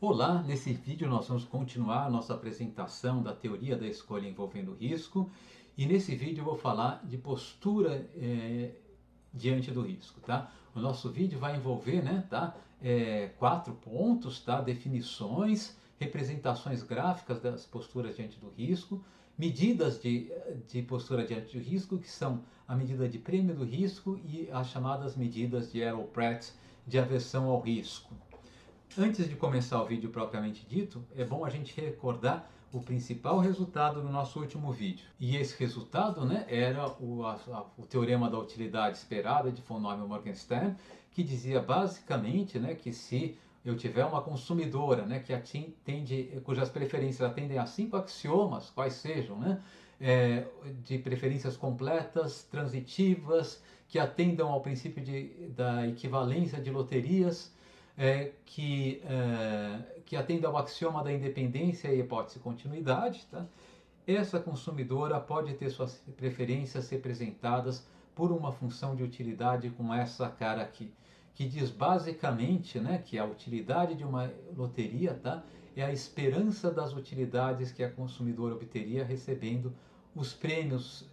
Olá, nesse vídeo nós vamos continuar a nossa apresentação da teoria da escolha envolvendo risco e nesse vídeo eu vou falar de postura diante do risco, tá? O nosso vídeo vai envolver, quatro pontos, tá? Definições, representações gráficas das posturas diante do risco, medidas de postura diante do risco, que são a medida de prêmio do risco e as chamadas medidas de Arrow-Pratt de aversão ao risco. Antes de começar o vídeo propriamente dito, é bom a gente recordar o principal resultado do nosso último vídeo. E esse resultado, era o teorema da utilidade esperada de von Neumann e Morgenstern, que dizia basicamente, que se eu tiver uma consumidora, cujas preferências atendem a 5 axiomas, quais sejam, de preferências completas, transitivas, que atendam ao princípio da equivalência de loterias, que atenda ao axioma da independência e hipótese de continuidade, tá? Essa consumidora pode ter suas preferências representadas por uma função de utilidade com essa cara aqui, que diz basicamente, que a utilidade de uma loteria, tá, é a esperança das utilidades que a consumidora obteria recebendo os prêmios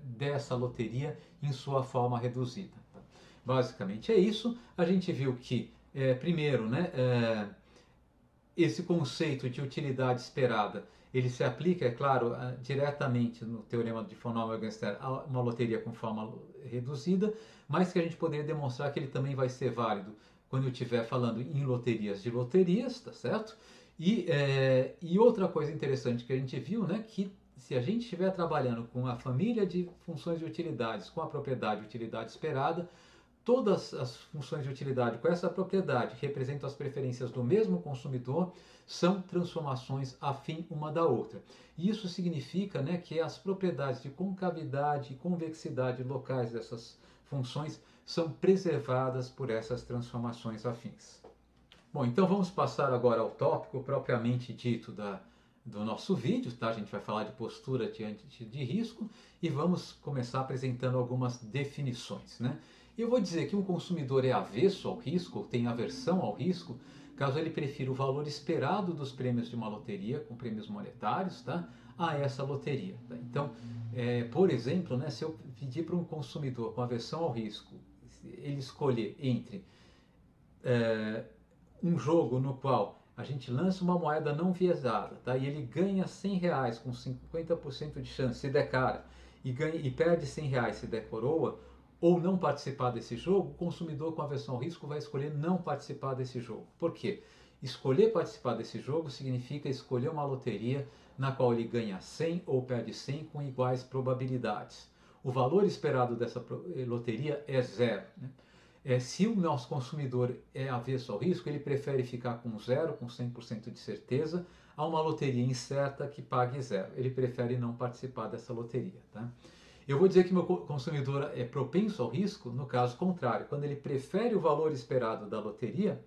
dessa loteria em sua forma reduzida. Tá? Basicamente é isso. A gente viu que primeiro, esse conceito de utilidade esperada, ele se aplica, é claro, diretamente no teorema de von Neumann e Morgenstern a uma loteria com forma reduzida, mas que a gente poderia demonstrar que ele também vai ser válido quando eu estiver falando em loterias de loterias, tá certo? E outra coisa interessante que a gente viu, que se a gente estiver trabalhando com a família de funções de utilidades, com a propriedade utilidade esperada, todas as funções de utilidade com essa propriedade que representam as preferências do mesmo consumidor são transformações afim uma da outra. E isso significa que as propriedades de concavidade e convexidade locais dessas funções são preservadas por essas transformações afins. Bom, então vamos passar agora ao tópico propriamente dito do nosso vídeo, tá? A gente vai falar de postura diante de risco e vamos começar apresentando algumas definições, Eu vou dizer que um consumidor é avesso ao risco, ou tem aversão ao risco, caso ele prefira o valor esperado dos prêmios de uma loteria, com prêmios monetários, tá, a essa loteria. Tá? Então, por exemplo, se eu pedir para um consumidor com aversão ao risco, ele escolher entre um jogo no qual a gente lança uma moeda não viesada, tá? E ele ganha R$100 com 50% de chance, se der cara, e perde R$100 se der coroa, ou não participar desse jogo, o consumidor com aversão ao risco vai escolher não participar desse jogo. Por quê? Escolher participar desse jogo significa escolher uma loteria na qual ele ganha 100 ou perde 100 com iguais probabilidades. O valor esperado dessa loteria é zero. Se o nosso consumidor é avesso ao risco, ele prefere ficar com zero, com 100% de certeza, a uma loteria incerta que pague zero. Ele prefere não participar dessa loteria. Tá? Eu vou dizer que meu consumidor é propenso ao risco no caso contrário, quando ele prefere o valor esperado da loteria,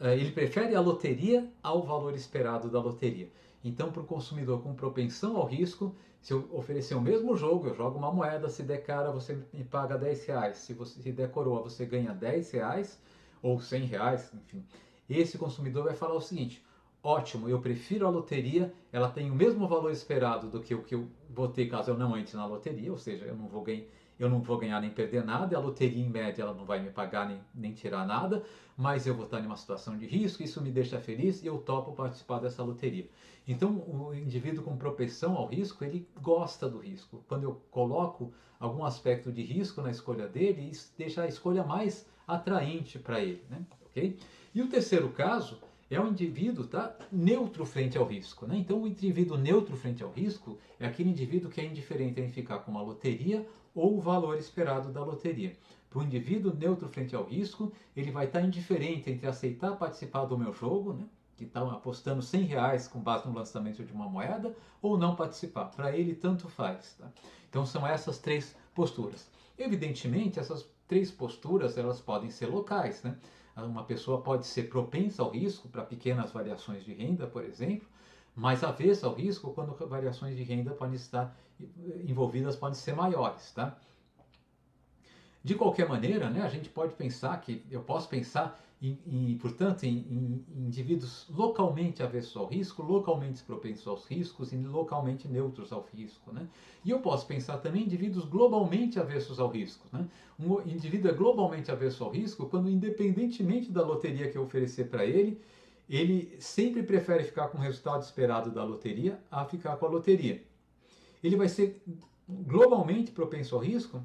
ele prefere a loteria ao valor esperado da loteria. Então, para o consumidor com propensão ao risco, se eu oferecer o mesmo jogo, eu jogo uma moeda, se der cara você me paga R$10, se der coroa você ganha R$10 ou R$100, enfim. Esse consumidor vai falar o seguinte: ótimo, eu prefiro a loteria, ela tem o mesmo valor esperado do que o que eu vou ter caso eu não entre na loteria, ou seja, eu não vou ganhar nem perder nada, a loteria em média ela não vai me pagar nem tirar nada, mas eu vou estar em uma situação de risco, isso me deixa feliz e eu topo participar dessa loteria. Então o indivíduo com propensão ao risco, ele gosta do risco. Quando eu coloco algum aspecto de risco na escolha dele, isso deixa a escolha mais atraente para ele. Okay? E o terceiro caso é um indivíduo neutro frente ao risco. Então o indivíduo neutro frente ao risco é aquele indivíduo que é indiferente em ficar com uma loteria ou o valor esperado da loteria. Para o indivíduo neutro frente ao risco, ele vai estar indiferente entre aceitar participar do meu jogo, que está apostando R$100 com base no lançamento de uma moeda, ou não participar. Para ele, tanto faz. Tá? Então são essas três posturas. Evidentemente, essas três posturas elas podem ser locais. Uma pessoa pode ser propensa ao risco para pequenas variações de renda, por exemplo, mas avessa ao risco quando variações de renda podem estar envolvidas, podem ser maiores. Tá? De qualquer maneira, a gente pode pensar eu posso pensar portanto, em indivíduos localmente avessos ao risco, localmente propensos aos riscos e localmente neutros ao risco. Né? E eu posso pensar também em indivíduos globalmente avessos ao risco. Né? Um indivíduo é globalmente avesso ao risco quando, independentemente da loteria que eu oferecer para ele sempre prefere ficar com o resultado esperado da loteria a ficar com a loteria. Ele vai ser globalmente propenso ao risco,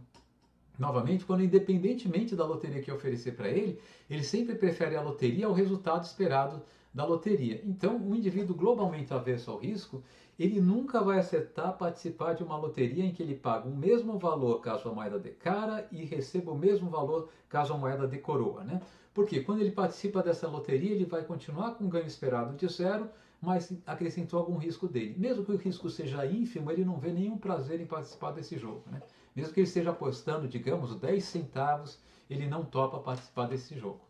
novamente, quando independentemente da loteria que eu oferecer para ele sempre prefere a loteria ao resultado esperado da loteria. Então, um indivíduo globalmente avesso ao risco, ele nunca vai aceitar participar de uma loteria em que ele paga o mesmo valor caso a moeda dê cara e receba o mesmo valor caso a moeda dê coroa, né? Porque quando ele participa dessa loteria, ele vai continuar com o ganho esperado de zero, mas acrescentou algum risco dele. Mesmo que o risco seja ínfimo, ele não vê nenhum prazer em participar desse jogo, né? Mesmo que ele esteja apostando, digamos, 10 centavos, ele não topa participar desse jogo.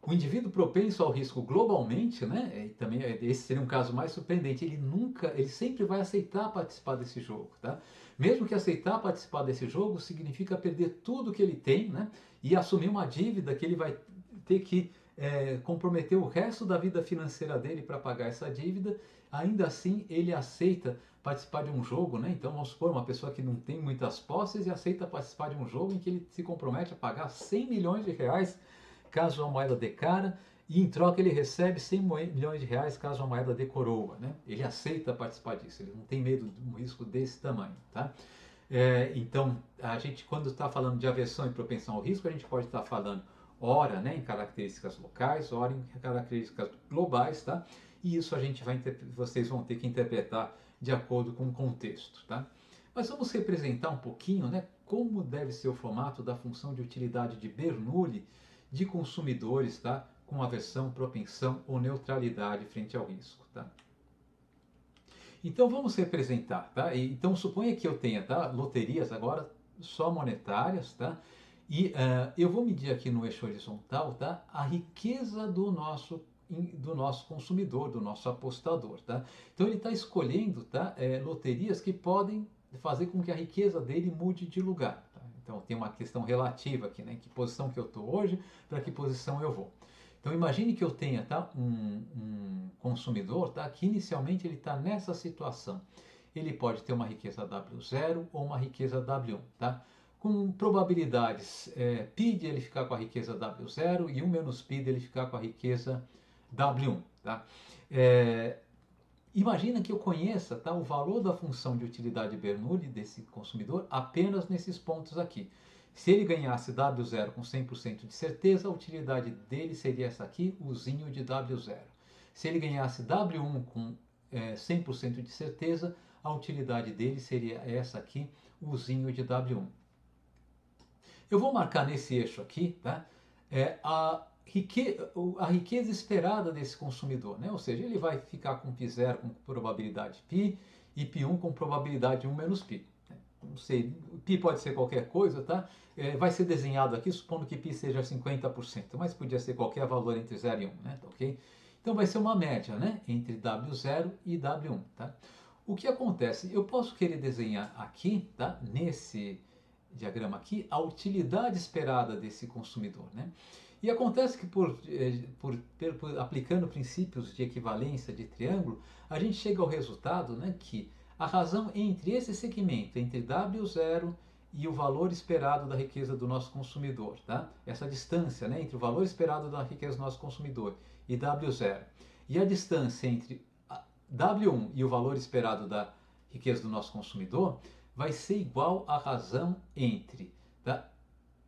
O indivíduo propenso ao risco globalmente, né, e também esse seria um caso mais surpreendente, ele sempre vai aceitar participar desse jogo, tá? Mesmo que aceitar participar desse jogo significa perder tudo que ele tem, né, e assumir uma dívida que ele vai ter que comprometer o resto da vida financeira dele para pagar essa dívida. Ainda assim, ele aceita participar de um jogo, né? Então, vamos supor, uma pessoa que não tem muitas posses e aceita participar de um jogo em que ele se compromete a pagar 100 milhões de reais caso a moeda dê cara, e em troca ele recebe 100 milhões de reais caso a moeda dê coroa, né? Ele aceita participar disso, ele não tem medo de um risco desse tamanho, tá? Então, a gente, quando está falando de aversão e propensão ao risco, a gente pode estar falando, ora, né, em características locais, ora em características globais, tá? E isso vocês vão ter que interpretar de acordo com o contexto, tá? Mas vamos representar um pouquinho, né, como deve ser o formato da função de utilidade de Bernoulli de consumidores, tá, com aversão, propensão ou neutralidade frente ao risco, tá? Então vamos representar, tá? Então suponha que eu tenha, tá, loterias agora só monetárias, tá? E eu vou medir aqui no eixo horizontal, tá, a riqueza do nosso consumidor, do nosso apostador, tá? Então ele está escolhendo, tá, loterias que podem fazer com que a riqueza dele mude de lugar, tá? Então tem uma questão relativa aqui, né? Em que posição que eu estou hoje, para que posição eu vou. Então imagine que eu tenha, tá, um consumidor, tá, que inicialmente ele está nessa situação. Ele pode ter uma riqueza W0 ou uma riqueza W1, tá? Com probabilidades π de ele ficar com a riqueza W0 e 1 menos π de ele ficar com a riqueza W1, tá? Imagina que eu conheça, tá, o valor da função de utilidade Bernoulli desse consumidor apenas nesses pontos aqui. Se ele ganhasse W0 com 100% de certeza, a utilidade dele seria essa aqui, o zinho de W0. Se ele ganhasse W1 com 100% de certeza, a utilidade dele seria essa aqui, o zinho de W1. Eu vou marcar nesse eixo aqui, tá, a riqueza esperada desse consumidor, né? Ou seja, ele vai ficar com π0 com probabilidade π e π1 com probabilidade 1 menos π. Não sei, π pode ser qualquer coisa, tá? Vai ser desenhado aqui supondo que π seja 50%, mas podia ser qualquer valor entre 0 e 1, né? Tá, ok? Então vai ser uma média, né, entre W0 e W1, tá? O que acontece? Eu posso querer desenhar aqui, tá, nesse diagrama aqui, a utilidade esperada desse consumidor, né? E acontece que por aplicando princípios de equivalência de triângulo, a gente chega ao resultado, né, que a razão entre esse segmento, entre W0 e o valor esperado da riqueza do nosso consumidor, tá? Essa distância, né, entre o valor esperado da riqueza do nosso consumidor e W0, e a distância entre W1 e o valor esperado da riqueza do nosso consumidor, vai ser igual à razão entre, tá,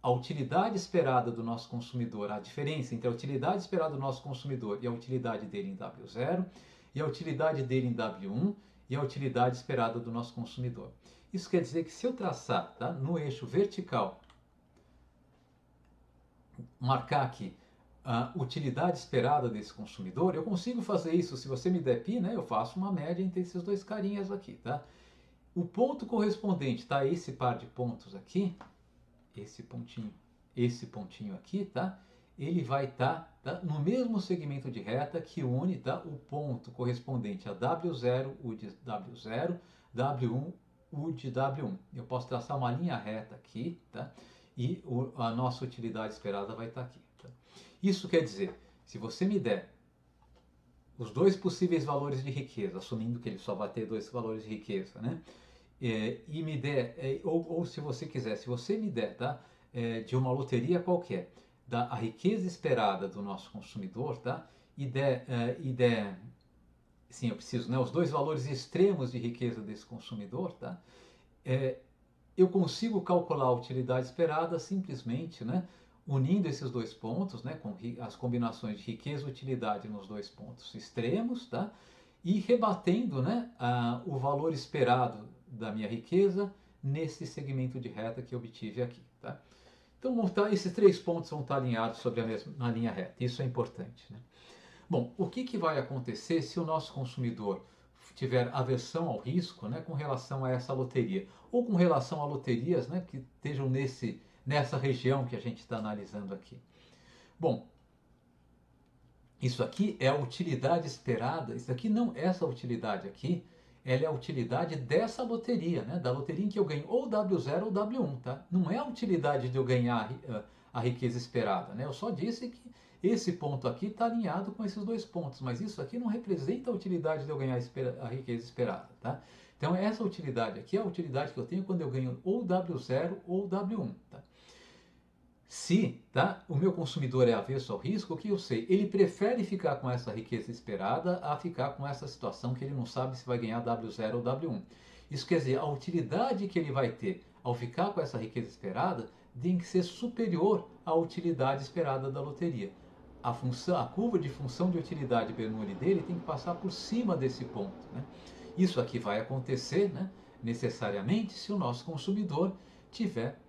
a utilidade esperada do nosso consumidor, a diferença entre a utilidade esperada do nosso consumidor e a utilidade dele em W0, e a utilidade dele em W1, e a utilidade esperada do nosso consumidor. Isso quer dizer que se eu traçar, tá, no eixo vertical, marcar aqui a utilidade esperada desse consumidor, eu consigo fazer isso. Se você me der π, né, eu faço uma média entre esses dois carinhas aqui, tá? O ponto correspondente, tá, a esse par de pontos aqui, esse pontinho aqui, tá? Ele vai estar, tá, no mesmo segmento de reta que une, tá, o ponto correspondente a W0, U de W0, W1, U de W1. Eu posso traçar uma linha reta aqui, tá? E a nossa utilidade esperada vai estar aqui, tá? Isso quer dizer, se você me der os dois possíveis valores de riqueza, assumindo que ele só vai ter dois valores de riqueza, né? E me der, ou se você quiser, se você me der, tá? De uma loteria qualquer, a riqueza esperada do nosso consumidor, tá? E der, sim, eu preciso, né? Os dois valores extremos de riqueza desse consumidor, tá? Eu consigo calcular a utilidade esperada simplesmente, né? Unindo esses dois pontos, né? Com as combinações de riqueza e utilidade nos dois pontos extremos, tá? E rebatendo, né? O valor esperado da minha riqueza nesse segmento de reta que eu obtive aqui, tá? Então esses três pontos vão estar alinhados sobre na linha reta. Isso é importante, né? Bom, o que vai acontecer se o nosso consumidor tiver aversão ao risco, né, com relação a essa loteria, ou com relação a loterias, né, que estejam nessa região que a gente está analisando aqui? Bom, isso aqui é a utilidade esperada. Isso aqui não, essa utilidade aqui, ela é a utilidade dessa loteria, né, da loteria em que eu ganho ou W0 ou W1, tá? Não é a utilidade de eu ganhar a riqueza esperada, né? Eu só disse que esse ponto aqui está alinhado com esses dois pontos, mas isso aqui não representa a utilidade de eu ganhar a riqueza esperada, tá? Então essa utilidade aqui é a utilidade que eu tenho quando eu ganho ou W0 ou W1, tá? Se, tá, o meu consumidor é avesso ao risco, o que eu sei? Ele prefere ficar com essa riqueza esperada a ficar com essa situação que ele não sabe se vai ganhar W0 ou W1. Isso quer dizer, a utilidade que ele vai ter ao ficar com essa riqueza esperada tem que ser superior à utilidade esperada da loteria. A curva de função de utilidade Bernoulli dele tem que passar por cima desse ponto, né? Isso aqui vai acontecer, né, necessariamente se o nosso consumidor tiver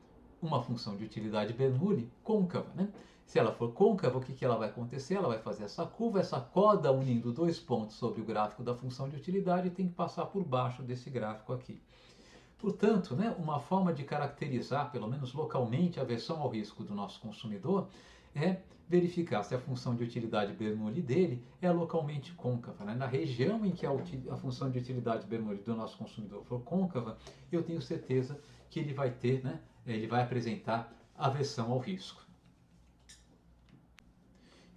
uma função de utilidade Bernoulli côncava, né? Se ela for côncava, o que ela vai acontecer? Ela vai fazer essa curva, essa coda unindo dois pontos sobre o gráfico da função de utilidade tem que passar por baixo desse gráfico aqui. Portanto, né, uma forma de caracterizar, pelo menos localmente, a aversão ao risco do nosso consumidor é verificar se a função de utilidade Bernoulli dele é localmente côncava, né? Na região em que a função de utilidade Bernoulli do nosso consumidor for côncava, eu tenho certeza que ele vai ter, né, ele vai apresentar aversão ao risco.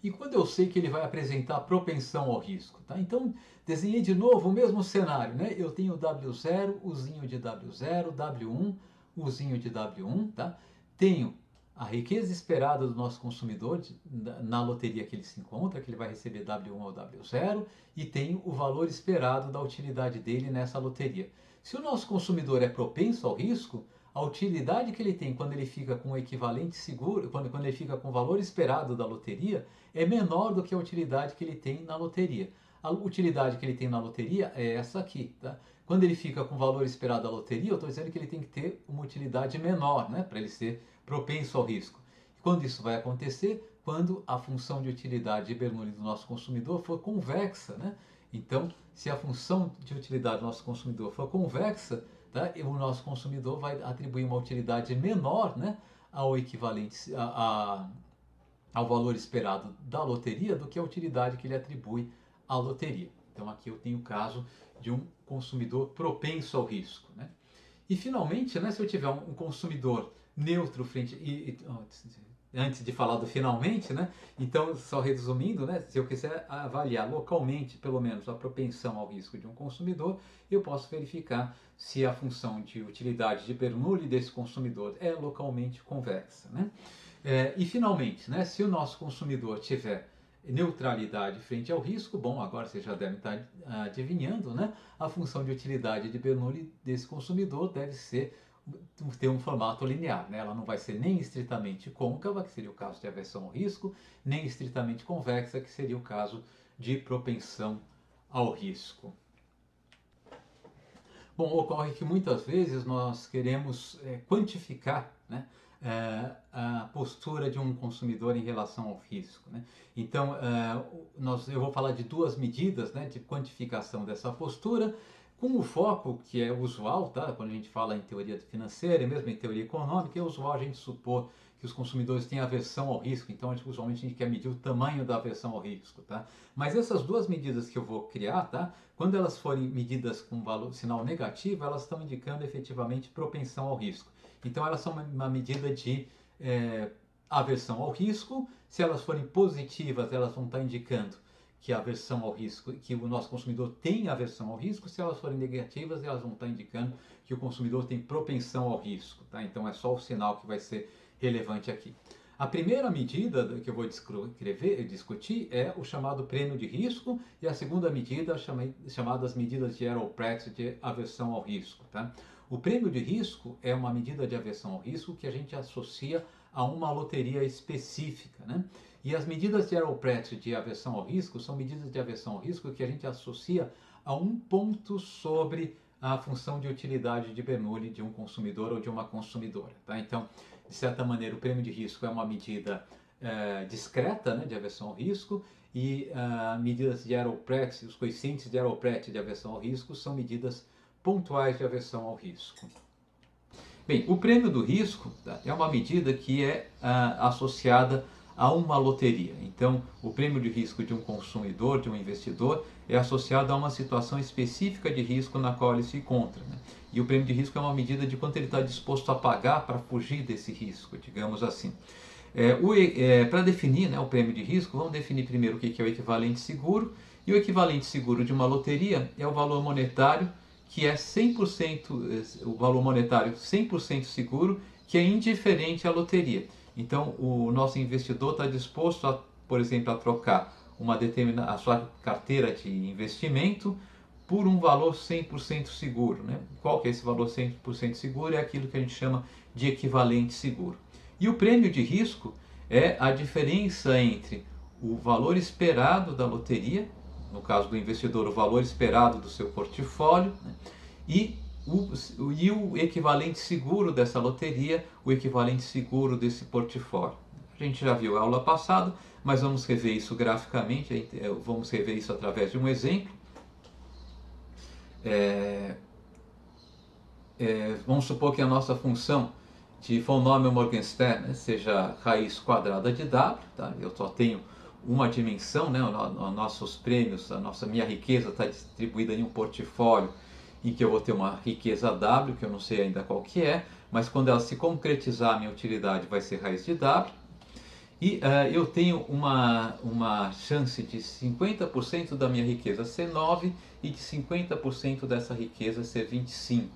E quando eu sei que ele vai apresentar propensão ao risco, tá? Então, desenhei de novo o mesmo cenário, né? Eu tenho W0, Uzinho de W0, W1, Uzinho de W1, tá? Tenho a riqueza esperada do nosso consumidor na loteria que ele se encontra, que ele vai receber W1 ou W0, e tenho o valor esperado da utilidade dele nessa loteria. Se o nosso consumidor é propenso ao risco, a utilidade que ele tem quando ele fica com o equivalente seguro, quando ele fica com o valor esperado da loteria, é menor do que a utilidade que ele tem na loteria. A utilidade que ele tem na loteria é essa aqui, tá? Quando ele fica com o valor esperado da loteria, eu estou dizendo que ele tem que ter uma utilidade menor, né, para ele ser propenso ao risco. E quando isso vai acontecer? Quando a função de utilidade de Bernoulli do nosso consumidor for convexa, né? Então, se a função de utilidade do nosso consumidor for convexa, tá, o nosso consumidor vai atribuir uma utilidade menor, né, ao equivalente ao valor esperado da loteria do que a utilidade que ele atribui à loteria. Então aqui eu tenho o caso de um consumidor propenso ao risco, né? E finalmente, né, se eu tiver um consumidor neutro frente antes de falar do finalmente, né? Então, só resumindo, né, se eu quiser avaliar localmente, pelo menos, a propensão ao risco de um consumidor, eu posso verificar se a função de utilidade de Bernoulli desse consumidor é localmente convexa, né? E finalmente, né, se o nosso consumidor tiver neutralidade frente ao risco, bom, agora você já deve estar adivinhando, né? A função de utilidade de Bernoulli desse consumidor deve ter um formato linear, né? Ela não vai ser nem estritamente côncava, que seria o caso de aversão ao risco, nem estritamente convexa, que seria o caso de propensão ao risco. Bom, ocorre que muitas vezes nós queremos quantificar, né, a postura de um consumidor em relação ao risco, né? Então, eu vou falar de duas medidas, né, de quantificação dessa postura, com o foco que é usual, tá? Quando a gente fala em teoria financeira e mesmo em teoria econômica, é usual a gente supor que os consumidores têm aversão ao risco, então usualmente a gente quer medir o tamanho da aversão ao risco, tá? Mas essas duas medidas que eu vou criar, tá? Quando elas forem medidas com sinal negativo, elas estão indicando efetivamente propensão ao risco. Então elas são uma medida de aversão ao risco. Se elas forem positivas, elas vão estar indicando que a aversão ao risco, que o nosso consumidor tem aversão ao risco. Se elas forem negativas, elas vão estar indicando que o consumidor tem propensão ao risco, tá? Então é só o sinal que vai ser relevante aqui. A primeira medida que eu vou discutir é o chamado prêmio de risco, e a segunda medida chamadas medidas de Aeropraxis de aversão ao risco, tá? O prêmio de risco é uma medida de aversão ao risco que a gente associa a uma loteria específica, né? E as medidas de Aeropraxis de aversão ao risco são medidas de aversão ao risco que a gente associa a um ponto sobre a função de utilidade de Bernoulli de um consumidor ou de uma consumidora, tá? Então, de certa maneira, o prêmio de risco é uma medida discreta, né, de aversão ao risco, e medidas de Aeropraxis, os coeficientes de Aeropraxis de aversão ao risco são medidas pontuais de aversão ao risco. Bem, o prêmio do risco, tá, é uma medida que é associada a uma loteria. Então, o prêmio de risco de um consumidor, de um investidor, é associado a uma situação específica de risco na qual ele se encontra, né? E o prêmio de risco é uma medida de quanto ele está disposto a pagar para fugir desse risco, digamos assim. Para definir, né, o prêmio de risco, vamos definir primeiro o que é o equivalente seguro. E o equivalente seguro de uma loteria é o valor monetário que é 100%, o valor monetário 100% seguro, que é indiferente à loteria. Então, o nosso investidor está disposto, por exemplo, a trocar a sua carteira de investimento por um valor 100% seguro, né? Qual que é esse valor 100% seguro? É aquilo que a gente chama de equivalente seguro. E o prêmio de risco é a diferença entre o valor esperado da loteria, no caso do investidor, o valor esperado do seu portfólio, né? e o equivalente seguro dessa loteria, o equivalente seguro desse portfólio. A gente já viu a aula passada, mas vamos rever isso graficamente, vamos rever isso através de um exemplo. Vamos supor que a nossa função de von Neumann-Morgenstern, né, seja raiz quadrada de W, tá? Eu só tenho uma dimensão, né? Os nossos prêmios, minha riqueza está distribuída em um portfólio em que eu vou ter uma riqueza W, que eu não sei ainda qual que é, mas quando ela se concretizar, a minha utilidade vai ser raiz de W. E eu tenho uma chance de 50% da minha riqueza ser 9 e de 50% dessa riqueza ser 25.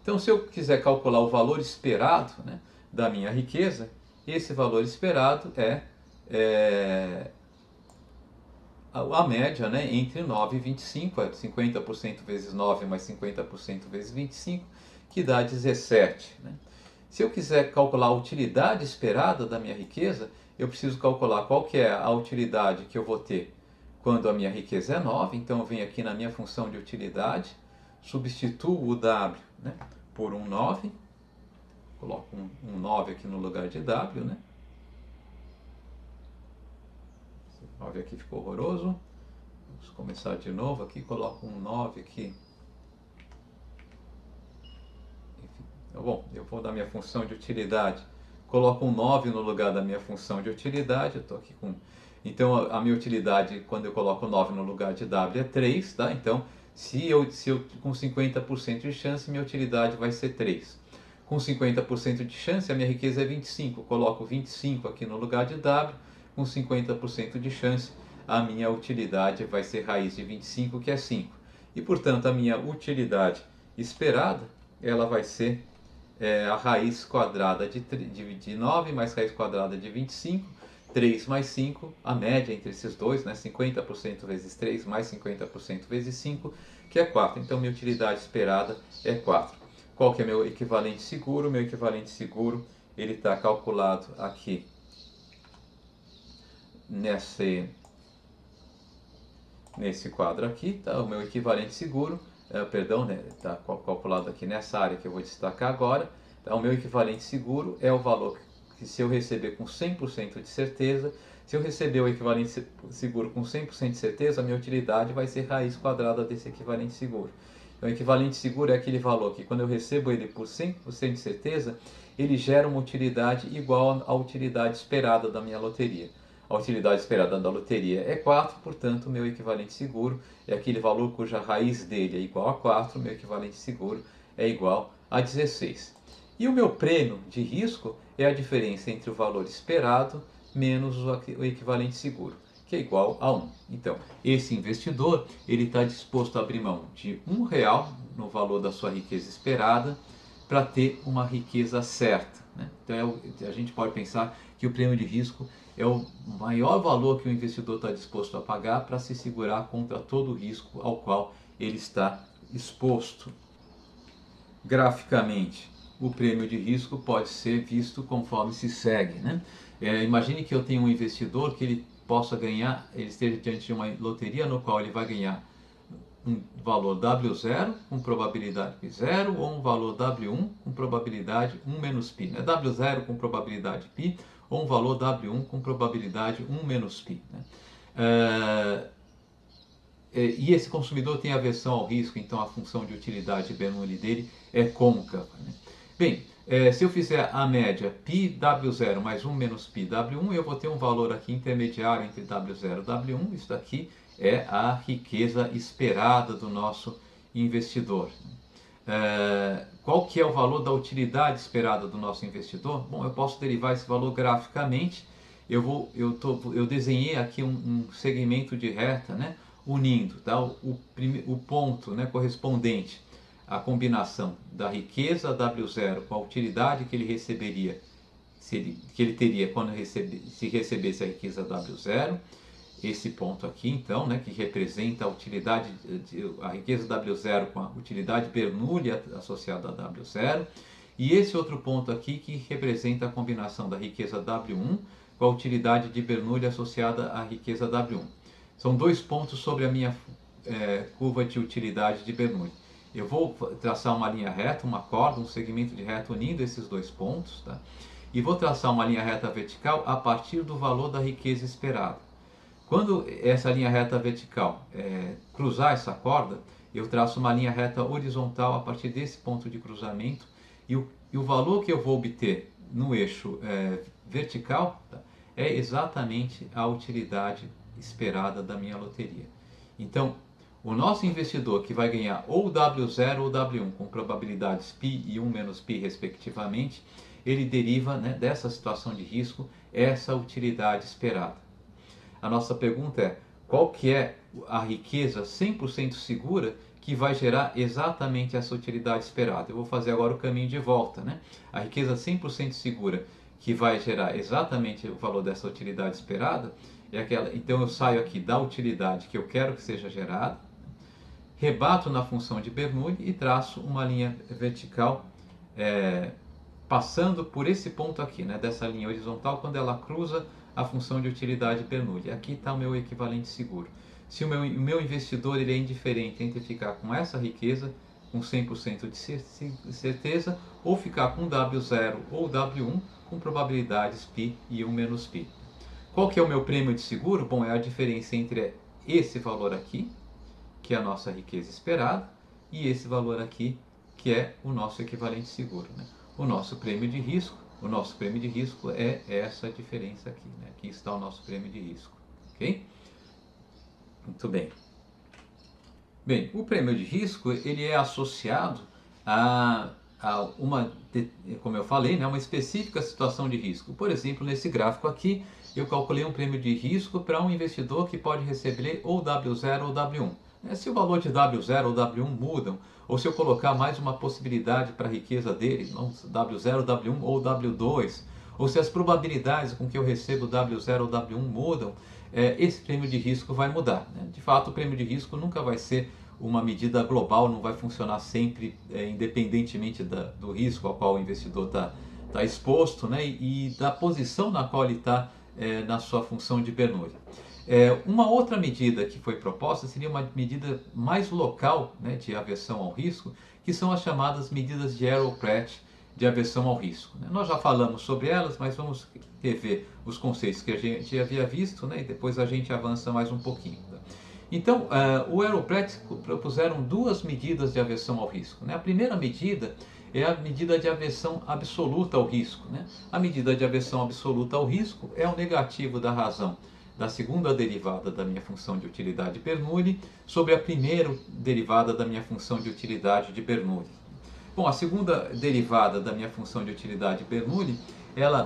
Então, se eu quiser calcular o valor esperado, né, da minha riqueza, esse valor esperado é a média, né, entre 9 e 25, 50% vezes 9 mais 50% vezes 25, que dá 17. Né? Se eu quiser calcular a utilidade esperada da minha riqueza, eu preciso calcular qual que é a utilidade que eu vou ter quando a minha riqueza é 9. Então eu venho aqui na minha função de utilidade, substituo o W, né, por um 9, coloco um 9 aqui no lugar de W, né? 9 aqui ficou horroroso. Vamos começar de novo aqui, coloco um 9 aqui. Enfim, bom, eu vou dar minha função de utilidade, coloco um 9 no lugar da minha função de utilidade. Eu tô aqui com... Então a minha utilidade, quando eu coloco 9 no lugar de W, é 3, tá? Então, se eu com 50% de chance, minha utilidade vai ser 3. Com 50% de chance, a minha riqueza é 25. Eu coloco 25 aqui no lugar de W. Com 50% de chance, a minha utilidade vai ser raiz de 25, que é 5. E, portanto, a minha utilidade esperada, ela vai ser a raiz quadrada de 9 mais raiz quadrada de 25, 3 mais 5, a média entre esses dois, né? 50% vezes 3 mais 50% vezes 5, que é 4. Então, minha utilidade esperada é 4. Qual que é meu equivalente seguro? Meu equivalente seguro, ele está calculado aqui nesse quadro aqui, tá? O meu equivalente seguro, está calculado aqui nessa área que eu vou destacar agora. Tá? O meu equivalente seguro é o valor que, se eu receber com 100% de certeza, se eu receber o equivalente seguro com 100% de certeza, a minha utilidade vai ser raiz quadrada desse equivalente seguro. Então, o equivalente seguro é aquele valor que, quando eu recebo ele por 100% de certeza, ele gera uma utilidade igual à utilidade esperada da minha loteria. A utilidade esperada da loteria é 4, portanto, o meu equivalente seguro é aquele valor cuja raiz dele é igual a 4, o meu equivalente seguro é igual a 16. E o meu prêmio de risco é a diferença entre o valor esperado menos o equivalente seguro, que é igual a 1. Então, esse investidor ele está disposto a abrir mão de R$ 1 no valor da sua riqueza esperada para ter uma riqueza certa, né? Então, a gente pode pensar que o prêmio de risco é o maior valor que o investidor está disposto a pagar para se segurar contra todo o risco ao qual ele está exposto. Graficamente, o prêmio de risco pode ser visto conforme se segue, né? Imagine que eu tenho um investidor que ele possa ganhar, ele esteja diante de uma loteria no qual ele vai ganhar um valor W0 com probabilidade π0 ou um valor W1 com probabilidade 1 menos π. Né? W0 com probabilidade π ou um valor W1 com probabilidade 1 menos π. Né? E esse consumidor tem aversão ao risco, então a função de utilidade Bernoulli dele é côncava. Né? Bem, se eu fizer a média πW0 mais 1 menos πW1, eu vou ter um valor aqui intermediário entre W0 e W1. Isso daqui é a riqueza esperada do nosso investidor. Qual que é o valor da utilidade esperada do nosso investidor? Bom, eu posso derivar esse valor graficamente. Eu desenhei aqui um segmento de reta, né, unindo, tá, o ponto, né, correspondente à combinação da riqueza W0 com a utilidade que ele receberia, que ele teria quando se recebesse a riqueza W0. Esse ponto aqui, então, né, que representa a utilidade, a riqueza W0 com a utilidade Bernoulli associada a W0, e esse outro ponto aqui que representa a combinação da riqueza W1 com a utilidade de Bernoulli associada à riqueza W1. São dois pontos sobre a minha curva de utilidade de Bernoulli. Eu vou traçar uma linha reta, uma corda, um segmento de reta unindo esses dois pontos, tá? E vou traçar uma linha reta vertical a partir do valor da riqueza esperada. Quando essa linha reta vertical cruzar essa corda, eu traço uma linha reta horizontal a partir desse ponto de cruzamento, e o valor que eu vou obter no eixo vertical, tá, é exatamente a utilidade esperada da minha loteria. Então, o nosso investidor que vai ganhar ou W0 ou W1 com probabilidades π e 1 menos π respectivamente, ele deriva, né, dessa situação de risco essa utilidade esperada. A nossa pergunta é: qual que é a riqueza 100% segura que vai gerar exatamente essa utilidade esperada? Eu vou fazer agora o caminho de volta, né? A riqueza 100% segura que vai gerar exatamente o valor dessa utilidade esperada é aquela. Então eu saio aqui da utilidade que eu quero que seja gerada, rebato na função de Bernoulli e traço uma linha vertical passando por esse ponto aqui, né, dessa linha horizontal, quando ela cruza a função de utilidade Bernoulli. Aqui está o meu equivalente seguro. Se o meu investidor ele é indiferente entre ficar com essa riqueza com 100% de certeza ou ficar com W0 ou W1 com probabilidades π e 1 menos π. Qual que é o meu prêmio de seguro? Bom, é a diferença entre esse valor aqui, que é a nossa riqueza esperada, e esse valor aqui, que é o nosso equivalente seguro, né? O nosso prêmio de risco é essa diferença aqui, né? Aqui está o nosso prêmio de risco, ok? Muito bem. Bem, o prêmio de risco ele é associado a uma, como eu falei, né, uma específica situação de risco. Por exemplo, nesse gráfico aqui, eu calculei um prêmio de risco para um investidor que pode receber ou W0 ou W1. Se o valor de W0 ou W1 mudam, ou se eu colocar mais uma possibilidade para a riqueza dele, W0, W1 ou W2, ou se as probabilidades com que eu recebo W0 ou W1 mudam, esse prêmio de risco vai mudar, né? De fato, o prêmio de risco nunca vai ser uma medida global, não vai funcionar sempre independentemente do risco ao qual o investidor está exposto, né? E da posição na qual ele está na sua função de Bernoulli. Uma outra medida que foi proposta seria uma medida mais local, né, de aversão ao risco, que são as chamadas medidas de Aeropratt de aversão ao risco, né? Nós já falamos sobre elas, mas vamos rever os conceitos que a gente havia visto, né, e depois a gente avança mais um pouquinho. Tá? Então, o Aeropratt propuseram duas medidas de aversão ao risco, né? A primeira medida é a medida de aversão absoluta ao risco, né? A medida de aversão absoluta ao risco é o negativo da razão da segunda derivada da minha função de utilidade de Bernoulli sobre a primeira derivada da minha função de utilidade de Bernoulli. Bom, a segunda derivada da minha função de utilidade Bernoulli,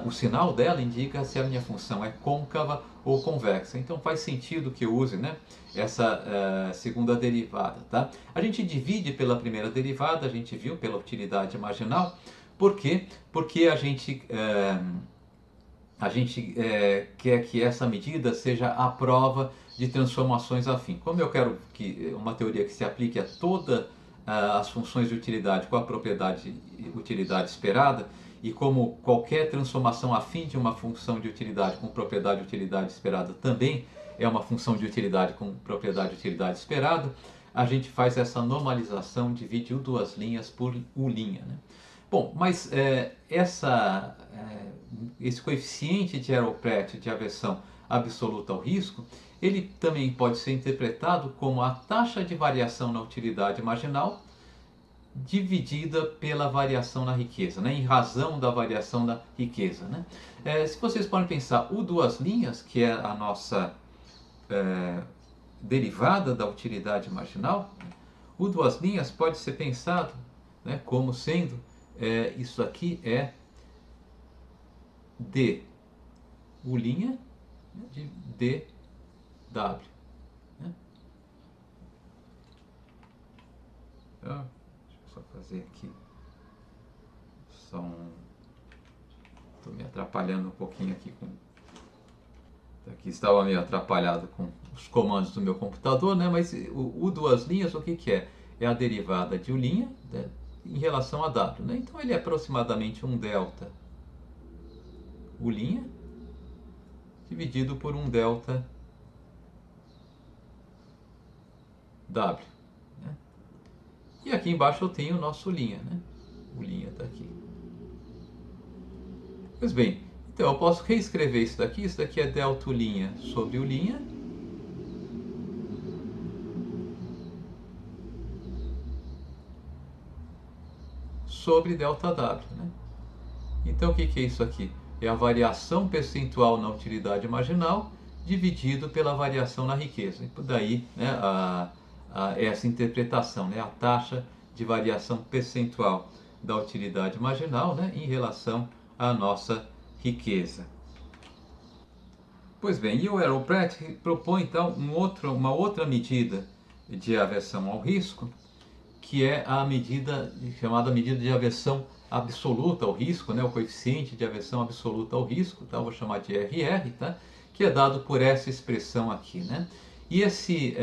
o sinal dela indica se a minha função é côncava ou convexa. Então faz sentido que eu use, né, essa segunda derivada. Tá? A gente divide pela primeira derivada, a gente viu, pela utilidade marginal. Por quê? Porque a gente quer que essa medida seja a prova de transformações afim. Como eu quero que uma teoria que se aplique a todas as funções de utilidade com a propriedade utilidade esperada, e como qualquer transformação afim de uma função de utilidade com propriedade utilidade esperada também é uma função de utilidade com propriedade utilidade esperada, a gente faz essa normalização, divide U duas linhas por U'. Né? Bom, mas esse coeficiente de Arrow-Pratt de aversão absoluta ao risco, ele também pode ser interpretado como a taxa de variação na utilidade marginal dividida pela variação na riqueza, né? Em razão da variação da riqueza. Né? Se vocês podem pensar, U duas linhas, que é a nossa derivada da utilidade marginal, U duas linhas pode ser pensado, né, como sendo isso aqui é d U' de dw. Né? Então, deixa eu só fazer aqui. Estou me atrapalhando um pouquinho aqui com. Aqui estava meio atrapalhado com os comandos do meu computador, né? Mas o U duas linhas, o que que é? É a derivada de U', né, em relação a W. Né? Então ele é aproximadamente um delta U' dividido por um delta W. Né? E aqui embaixo eu tenho o nosso linha. Né? O linha está aqui. Pois bem, então eu posso reescrever isso daqui é delta U' sobre U', sobre delta W. Né? Então o que é isso aqui? É a variação percentual na utilidade marginal dividido pela variação na riqueza. E daí, né, essa interpretação, né, a taxa de variação percentual da utilidade marginal, né, em relação à nossa riqueza. Pois bem, e o Arrow-Pratt propõe então uma outra medida de aversão ao risco, que é a medida chamada medida de aversão absoluta ao risco, né, o coeficiente de aversão absoluta ao risco, tá? Vou chamar de RR, tá? Que é dado por essa expressão aqui. Né? E esse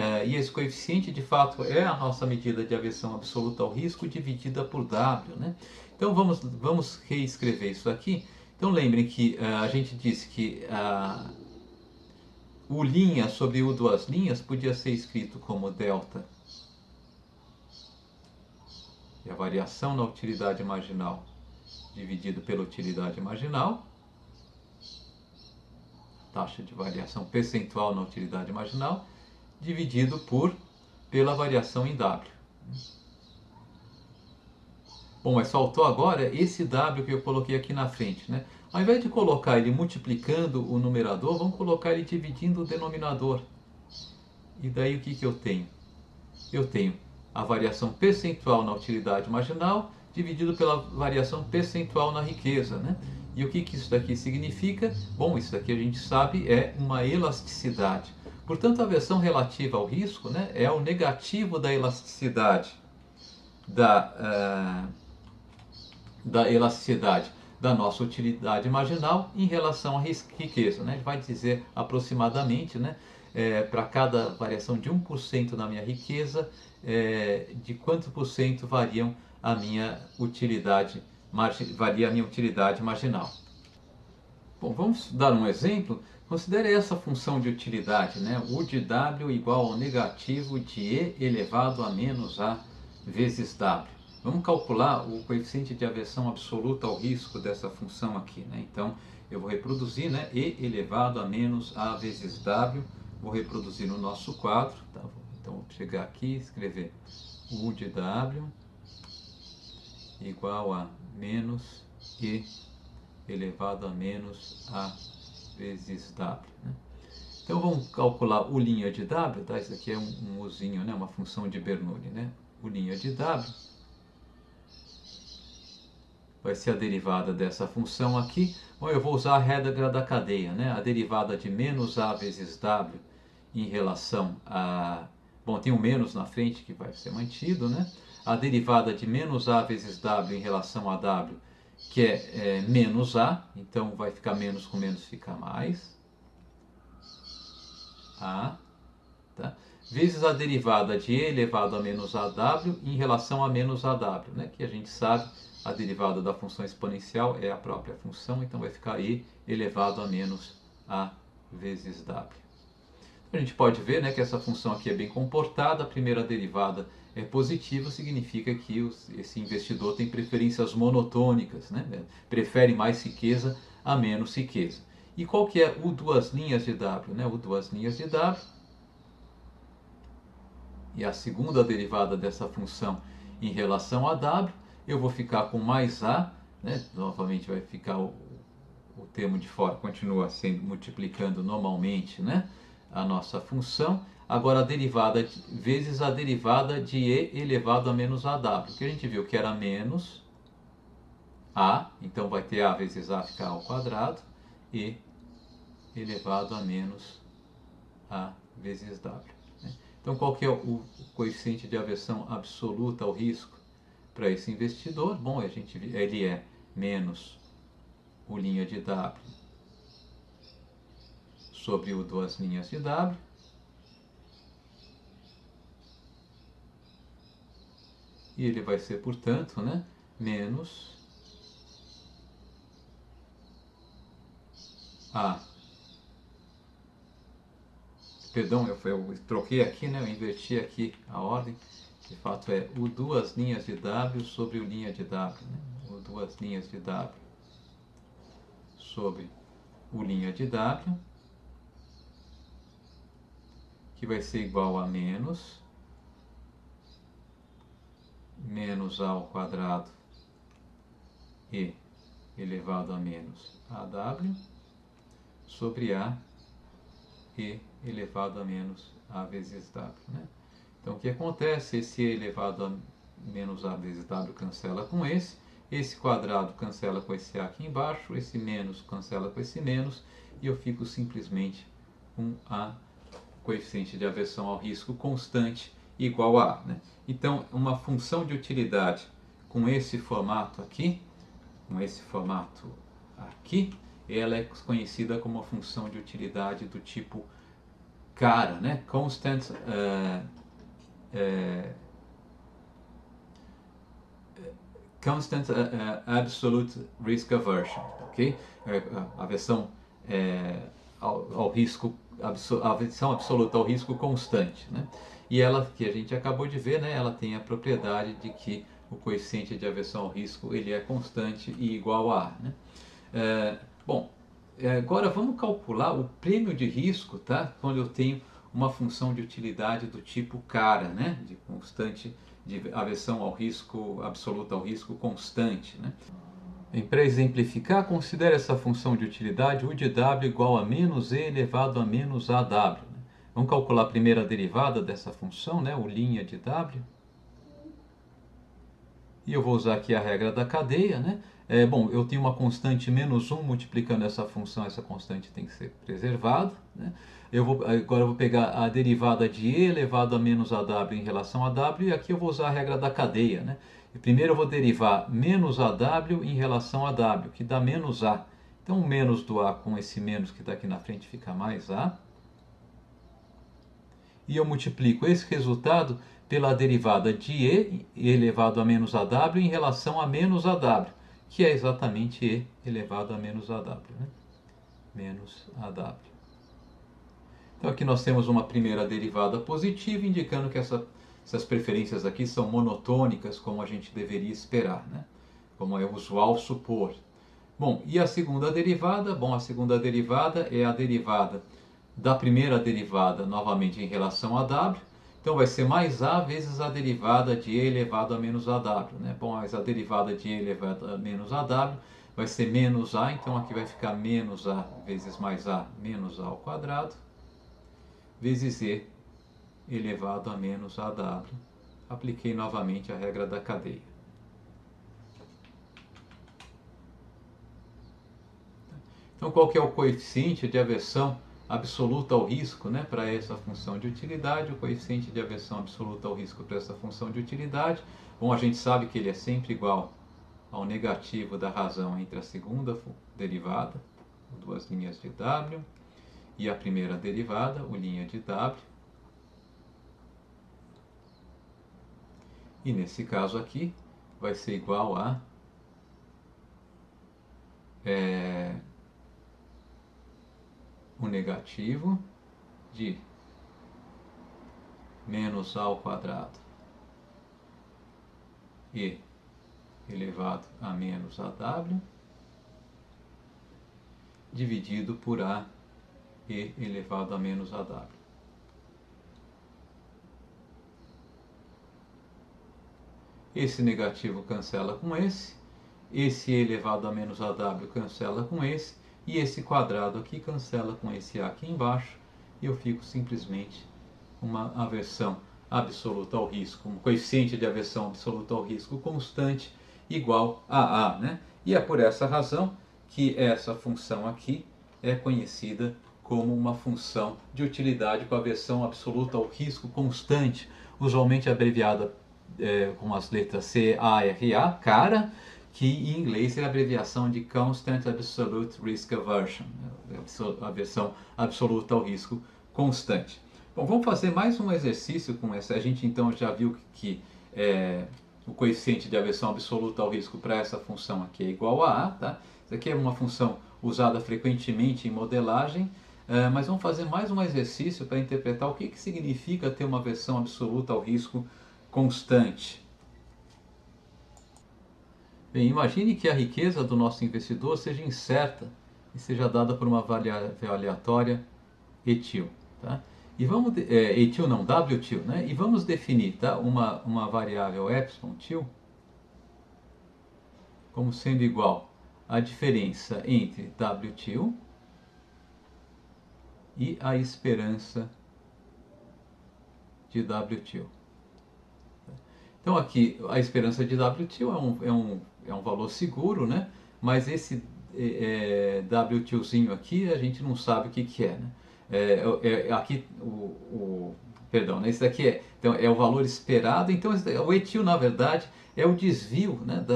coeficiente, de fato, é a nossa medida de aversão absoluta ao risco dividida por W. Né? Então vamos reescrever isso aqui. Então lembrem que a gente disse que U' sobre U duas linhas podia ser escrito como delta, e a variação na utilidade marginal dividido pela utilidade marginal, taxa de variação percentual na utilidade marginal, dividido pela variação em W. Bom, mas faltou agora esse W que eu coloquei aqui na frente. Né? Ao invés de colocar ele multiplicando o numerador, vamos colocar ele dividindo o denominador. E daí o que eu tenho? Eu tenho a variação percentual na utilidade marginal dividido pela variação percentual na riqueza. Né? E o que isso daqui significa? Bom, isso daqui a gente sabe é uma elasticidade. Portanto, a versão relativa ao risco, né, é o negativo da elasticidade da elasticidade da nossa utilidade marginal em relação à riqueza. Né? A gente vai dizer aproximadamente, né, para cada variação de 1% na minha riqueza, de quanto por cento varia a minha utilidade marginal. Bom, vamos dar um exemplo. Considere essa função de utilidade, né? U de W igual ao negativo de E elevado a menos A vezes W. Vamos calcular o coeficiente de aversão absoluta ao risco dessa função aqui. Né? Então, eu vou reproduzir, né, E elevado a menos A vezes W. Vou reproduzir no nosso quadro. Tá? Então, vou chegar aqui e escrever U de W igual a menos E elevado a menos A vezes W. Né? Então, vamos calcular U' de W. Tá? Isso aqui é um Uzinho, né, uma função de Bernoulli. Né? U' de W vai ser a derivada dessa função aqui. Bom, eu vou usar a regra da cadeia, né? A derivada de menos a vezes w em relação a... Bom, tem um menos na frente que vai ser mantido, né? A derivada de menos a vezes w em relação a w, que é menos a, então vai ficar menos com menos fica mais. A, tá? Vezes a derivada de e elevado a menos aw em relação a menos aw, né? Que a gente sabe, a derivada da função exponencial é a própria função, então vai ficar e elevado a menos a vezes w. A gente pode ver, né, que essa função aqui é bem comportada, a primeira derivada é positiva, significa que esse investidor tem preferências monotônicas, né? Prefere mais riqueza a menos riqueza. E qual que é o duas linhas de w? Né? O duas linhas de w, e a segunda derivada dessa função em relação a w, eu vou ficar com mais a, né? Novamente vai ficar o termo de fora, continua sendo multiplicando normalmente, né? A nossa função. Agora a derivada vezes a derivada de e elevado a menos aw, que a gente viu que era menos a, então vai ter a vezes a ficar ao quadrado, e elevado a menos a vezes w. Então qual que é o coeficiente de aversão absoluta ao risco para esse investidor? Bom, ele é menos o linha de w sobre o duas linhas de w, e ele vai ser, portanto, né, menos a... Perdão, eu troquei aqui, né, eu inverti aqui a ordem. De fato é o duas linhas de w sobre o linha de w, né? O duas linhas de w sobre o linha de w, que vai ser igual a menos a ao quadrado e elevado a menos aw sobre a e elevado a menos a vezes w, né? Então o que acontece? Esse e elevado a menos a vezes w cancela com esse quadrado cancela com esse a aqui embaixo, esse menos cancela com esse menos, e eu fico simplesmente com a coeficiente de aversão ao risco constante igual a A, né? Então uma função de utilidade com esse formato aqui, ela é conhecida como uma função de utilidade do tipo cara, né? Constant Absolute Risk Aversion, ok? Aversão ao risco, aversão absoluta ao risco constante, né? E ela, que a gente acabou de ver, né? Ela tem a propriedade de que o coeficiente de aversão ao risco ele é constante e igual a A, né? Bom, agora vamos calcular o prêmio de risco, tá? Quando eu tenho uma função de utilidade do tipo cara, né? De constante, de aversão ao risco, absoluta ao risco constante, né? E para exemplificar, considere essa função de utilidade u de w igual a menos e elevado a menos aw, né? Vamos calcular a primeira derivada dessa função, né? O linha de w. E eu vou usar aqui a regra da cadeia, né? Bom, eu tenho uma constante menos 1 multiplicando essa função, essa constante tem que ser preservada, né? Agora eu vou pegar a derivada de e elevado a menos aw em relação a w, e aqui eu vou usar a regra da cadeia, né? E primeiro eu vou derivar menos aw em relação a w, que dá menos a. Então o menos do a com esse menos que está aqui na frente fica mais a. E eu multiplico esse resultado pela derivada de e elevado a menos aw em relação a menos aw, que é exatamente e elevado a menos aw, né? Menos aw. Então aqui nós temos uma primeira derivada positiva, indicando que essas preferências aqui são monotônicas, como a gente deveria esperar, né? Como é usual supor. Bom, e a segunda derivada? Bom, a segunda derivada é a derivada da primeira derivada, novamente em relação a w. Então vai ser mais a vezes a derivada de e elevado a menos aw, né? Bom, mas a derivada de e elevado a menos aw vai ser menos a, então aqui vai ficar menos a vezes mais a menos a ao quadrado, vezes e elevado a menos aw. Apliquei novamente a regra da cadeia. Então, qual que é o coeficiente de aversão absoluta ao risco, né, para essa função de utilidade? O coeficiente de aversão absoluta ao risco para essa função de utilidade, bom, a gente sabe que ele é sempre igual ao negativo da razão entre a segunda derivada, duas linhas de W, e a primeira derivada, o linha de W. E nesse caso aqui, vai ser igual a o negativo de menos A ao quadrado e elevado a menos AW dividido por A e elevado a menos AW. Esse negativo cancela com esse elevado a menos AW cancela com e esse quadrado aqui cancela com esse A aqui embaixo, e eu fico simplesmente uma aversão absoluta ao risco, um coeficiente de aversão absoluta ao risco constante igual a A, né? E é por essa razão que essa função aqui é conhecida como uma função de utilidade com aversão absoluta ao risco constante, usualmente abreviada com as letras CARA, CARA, que em inglês é a abreviação de Constant Absolute Risk Aversion, aversão absoluta ao risco constante. Bom, vamos fazer mais um exercício com essa. A gente então já viu que o coeficiente de aversão absoluta ao risco para essa função aqui é igual a A, tá? Isso aqui é uma função usada frequentemente em modelagem, mas vamos fazer mais um exercício para interpretar o que significa ter uma aversão absoluta ao risco constante. Bem, imagine que a riqueza do nosso investidor seja incerta e seja dada por uma variável aleatória etil, tá? E vamos etil não, wtil, né? E vamos definir, tá, uma variável epsilon til como sendo igual à diferença entre wtil e a esperança de wtil. Então aqui a esperança de wtil é um valor seguro, né? Mas esse wtilzinho aqui a gente não sabe o que é, né? Aqui perdão, né? Esse daqui então, é o valor esperado. Então o etil na verdade é o desvio, né,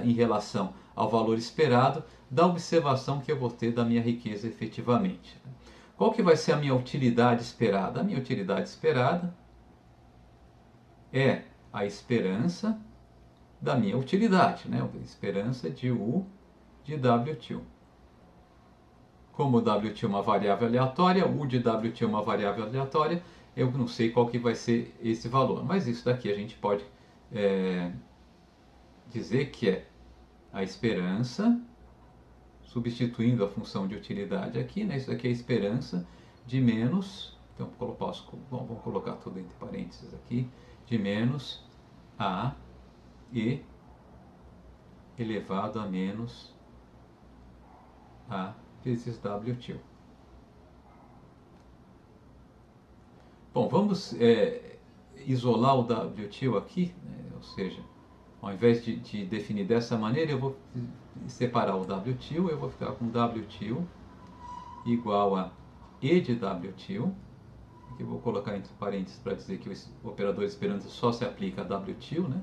em relação ao valor esperado da observação que eu vou ter da minha riqueza efetivamente. Qual que vai ser a minha utilidade esperada? A minha utilidade esperada é a esperança da minha utilidade, né? A esperança de U de wtil. Como wtil é uma variável aleatória, U de wtil é uma variável aleatória, eu não sei qual que vai ser esse valor, mas isso daqui a gente pode dizer que é a esperança, substituindo a função de utilidade aqui, né? Isso daqui é a esperança de menos, então vamos colocar tudo entre parênteses aqui, de menos A e elevado a menos A vezes wtil. Bom, vamos isolar o wtil aqui, né? Ou seja, ao invés de definir dessa maneira, eu vou separar o wtil, eu vou ficar com wtil igual a E de wtil, que eu vou colocar entre parênteses para dizer que o operador esperança só se aplica a wtil, né?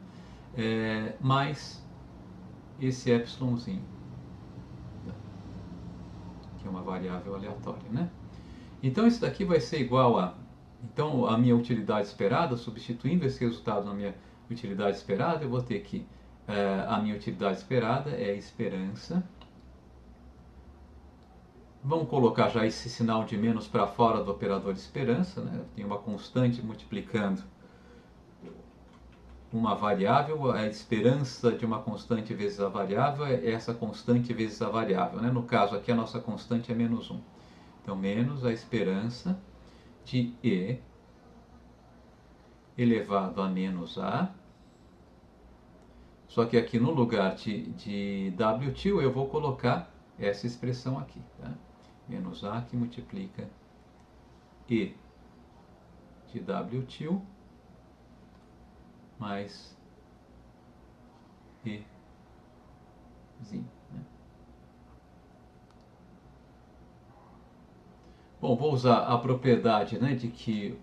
Mais esse epsilonzinho, que é uma variável aleatória, né? Então isso daqui vai ser igual a, então a minha utilidade esperada, substituindo esse resultado na minha utilidade esperada, eu vou ter que a minha utilidade esperada é a esperança. Vamos colocar já esse sinal de menos para fora do operador de esperança, né? Tem uma constante multiplicando uma variável, a esperança de uma constante vezes a variável é essa constante vezes a variável, né? No caso aqui a nossa constante é menos 1. Então, menos a esperança de E elevado a menos A. Só que aqui no lugar de wtil eu vou colocar essa expressão aqui, tá? Menos A que multiplica E de wtil mais Ezinho, né? Bom, vou usar a propriedade, né, de que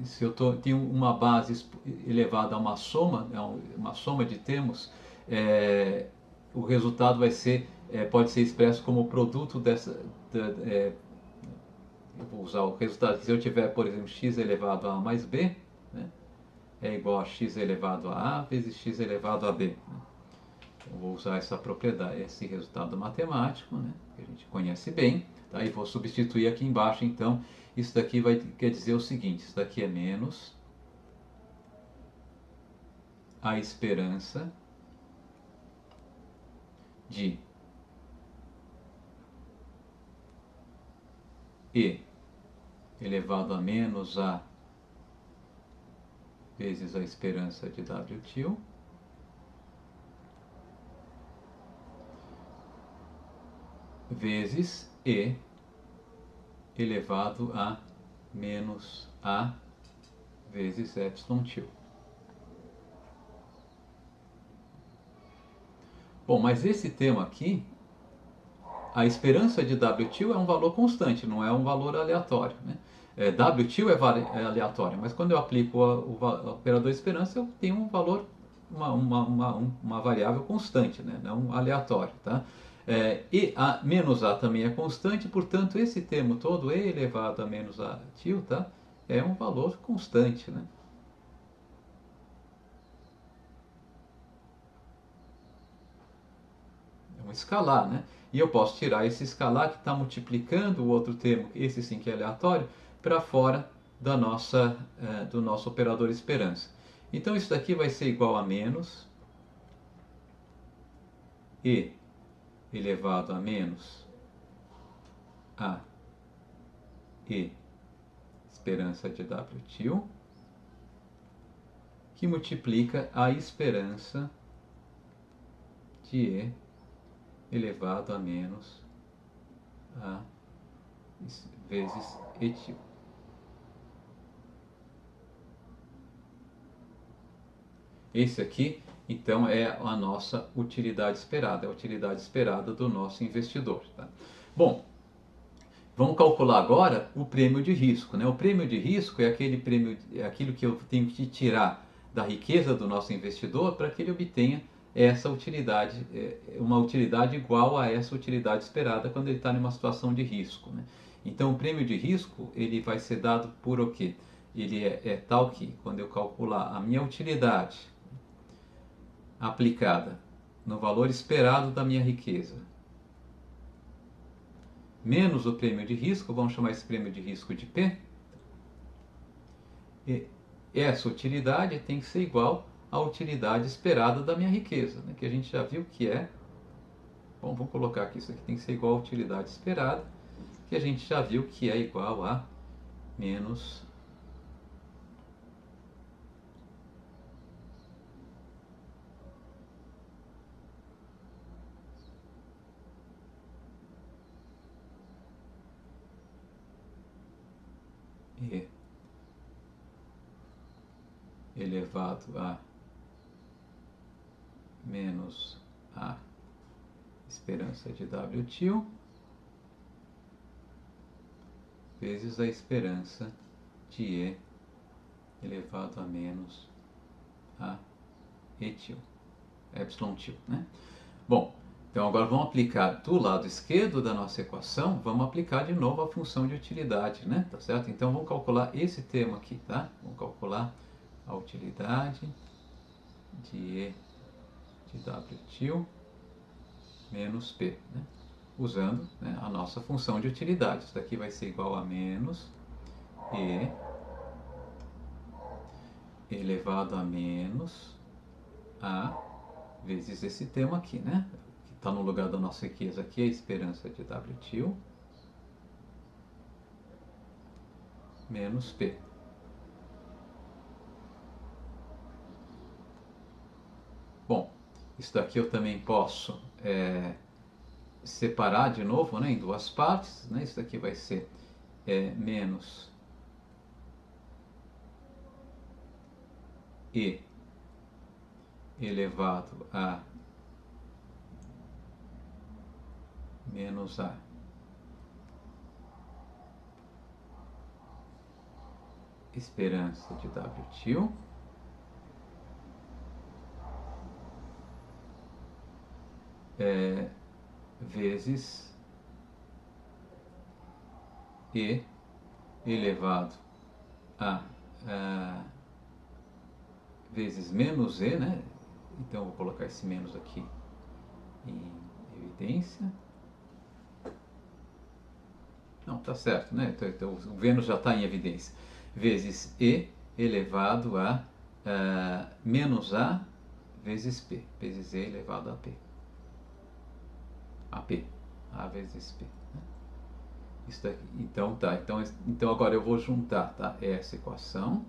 se tenho uma base elevada a uma soma, uma soma de termos, é, o resultado vai ser, pode ser expresso como produto dessa. Eu vou usar o resultado. Se eu tiver, por exemplo, x elevado a mais b, né, é igual a x elevado a vezes x elevado a b. Né? Eu vou usar essa propriedade, esse resultado matemático, né, que a gente conhece bem. Tá? E vou substituir aqui embaixo, então, isso daqui quer dizer o seguinte, isso daqui é menos a esperança de E elevado a menos A vezes a esperança de W tilde vezes E elevado a menos A vezes epsilon tilde. Bom, mas esse termo aqui, a esperança de W tilde é um valor constante, não é um valor aleatório. Né? W tilde é aleatório, mas quando eu aplico o operador de esperança, eu tenho um valor, uma variável constante, né? Não aleatório. Tá? E a menos A também é constante, portanto, esse termo todo, E elevado a menos A tilde, tá? É um valor constante. Né? É um escalar, né? E eu posso tirar esse escalar que está multiplicando o outro termo, esse sim que é aleatório, para fora do nosso operador esperança. Então isso daqui vai ser igual a menos E elevado a menos A E esperança de W tilde, que multiplica a esperança de E elevado a menos A vezes E tilde. Esse aqui, então, é a nossa utilidade esperada, é a utilidade esperada do nosso investidor. Tá? Bom, vamos calcular agora o prêmio de risco. Né? O prêmio de risco é aquilo que eu tenho que tirar da riqueza do nosso investidor para que ele obtenha essa utilidade, uma utilidade igual a essa utilidade esperada quando ele está em uma situação de risco. Né? Então, o prêmio de risco ele vai ser dado por o quê? Ele é tal que, quando eu calcular a minha utilidade aplicada no valor esperado da minha riqueza, menos o prêmio de risco, vamos chamar esse prêmio de risco de P, e essa utilidade tem que ser igual à utilidade esperada da minha riqueza, né, que a gente já viu que é, bom, vamos colocar aqui, isso aqui tem que ser igual à utilidade esperada, que a gente já viu que é igual a menos E elevado a menos a esperança de W tilde vezes a esperança de E elevado a menos a E tilde, epsilon tilde, né? Bom, então agora vamos aplicar do lado esquerdo da nossa equação, vamos aplicar de novo a função de utilidade, né? Tá certo? Então vamos calcular esse termo aqui, tá? Vamos calcular a utilidade de E de W tilde menos P, né? Usando, né, a nossa função de utilidade. Isso daqui vai ser igual a menos E elevado a menos A vezes esse termo aqui, né? Que está no lugar da nossa riqueza aqui, a esperança de W tilde menos P. Bom, isso daqui eu também posso separar de novo, né, em duas partes. Né? Isso daqui vai ser menos E elevado a menos A esperança de W til vezes E elevado a vezes menos E, né? Então eu vou colocar esse menos aqui em evidência. Não, tá certo, né? Então o Vênus já está em evidência. Vezes E elevado a menos A vezes P. Vezes E elevado a P. A P. A vezes P. Né? Isso daqui. Então tá. Então agora eu vou juntar, tá? Essa equação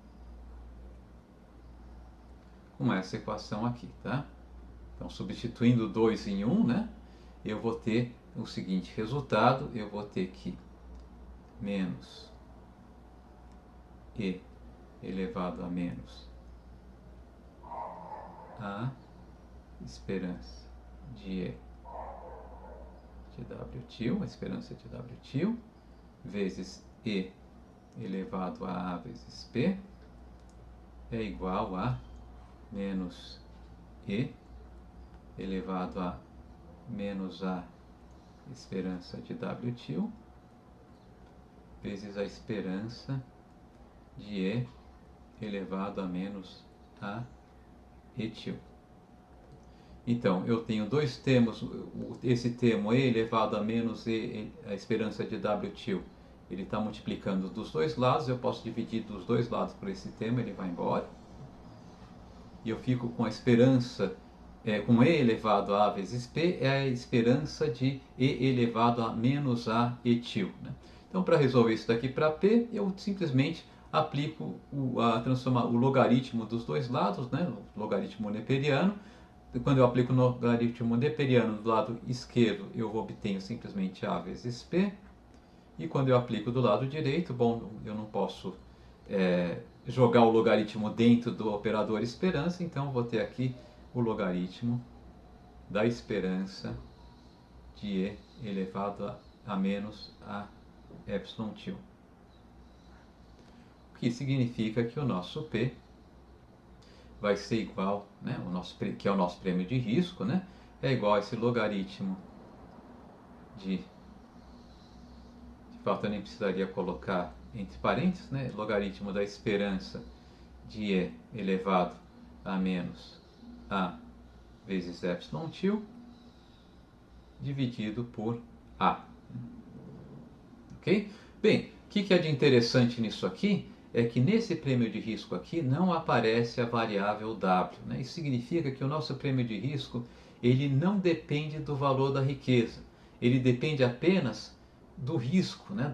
com essa equação aqui, tá? Então substituindo 2 em 1, né? Eu vou ter o seguinte resultado. Eu vou ter que menos E elevado a menos a esperança de E de W til, a esperança de W til, vezes E elevado a vezes P é igual a menos E elevado a menos a esperança de W til vezes a esperança de E elevado a menos a etil. Então, eu tenho dois termos, esse termo E elevado a menos E, a esperança de W til, ele está multiplicando dos dois lados, eu posso dividir dos dois lados por esse termo, ele vai embora. E eu fico com a esperança, com E elevado a vezes P, é a esperança de E elevado a menos a etil. Né? Então, para resolver isso daqui para P, eu simplesmente aplico o logaritmo dos dois lados, né? O logaritmo neperiano. Quando eu aplico o logaritmo neperiano do lado esquerdo, eu obtenho simplesmente A vezes P. E quando eu aplico do lado direito, bom, eu não posso jogar o logaritmo dentro do operador esperança, então eu vou ter aqui o logaritmo da esperança de E elevado a menos a epsilon til. O que significa que o nosso P vai ser igual, né, que é o nosso prêmio de risco, né, é igual a esse logaritmo de fato eu nem precisaria colocar entre parênteses, né, logaritmo da esperança de E elevado a menos A vezes epsilon til dividido por A. Ok? Bem, o que é de interessante nisso aqui? É que nesse prêmio de risco aqui não aparece a variável W. Né? Isso significa que o nosso prêmio de risco ele não depende do valor da riqueza. Ele depende apenas do risco, né?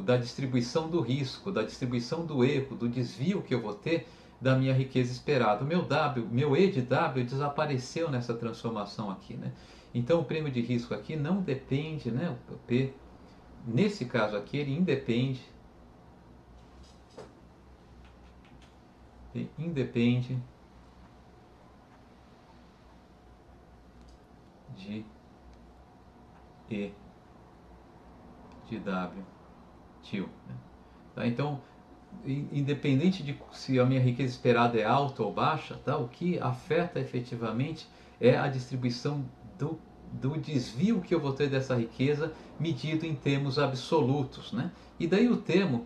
Da distribuição do risco, da distribuição do erro, do desvio que eu vou ter da minha riqueza esperada. O meu E de W desapareceu nessa transformação aqui. Né? Então o prêmio de risco aqui não depende, né? O P, nesse caso aqui, ele independe de E de W til. Né? Tá? Então, independente de se a minha riqueza esperada é alta ou baixa, tá? O que afeta efetivamente é a distribuição do desvio que eu vou ter dessa riqueza medido em termos absolutos. Né? E daí o termo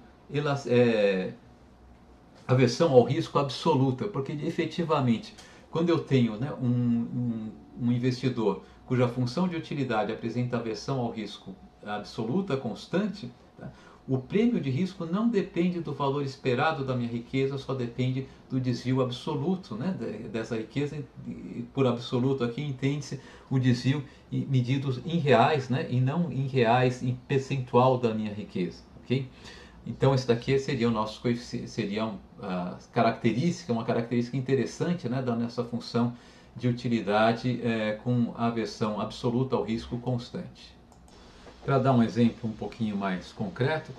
aversão ao risco absoluta, porque efetivamente, quando eu tenho, né, um investidor cuja função de utilidade apresenta aversão ao risco absoluta, constante, tá, o prêmio de risco não depende do valor esperado da minha riqueza, só depende do desvio absoluto, né, dessa riqueza. Por absoluto aqui entende-se o desvio medido em reais, né, e não em reais em percentual da minha riqueza. Okay? Então esse daqui seria o nosso coeficiente, seria uma característica interessante, né, da nossa função de utilidade com aversão absoluta ao risco constante. Para dar um exemplo um pouquinho mais concreto,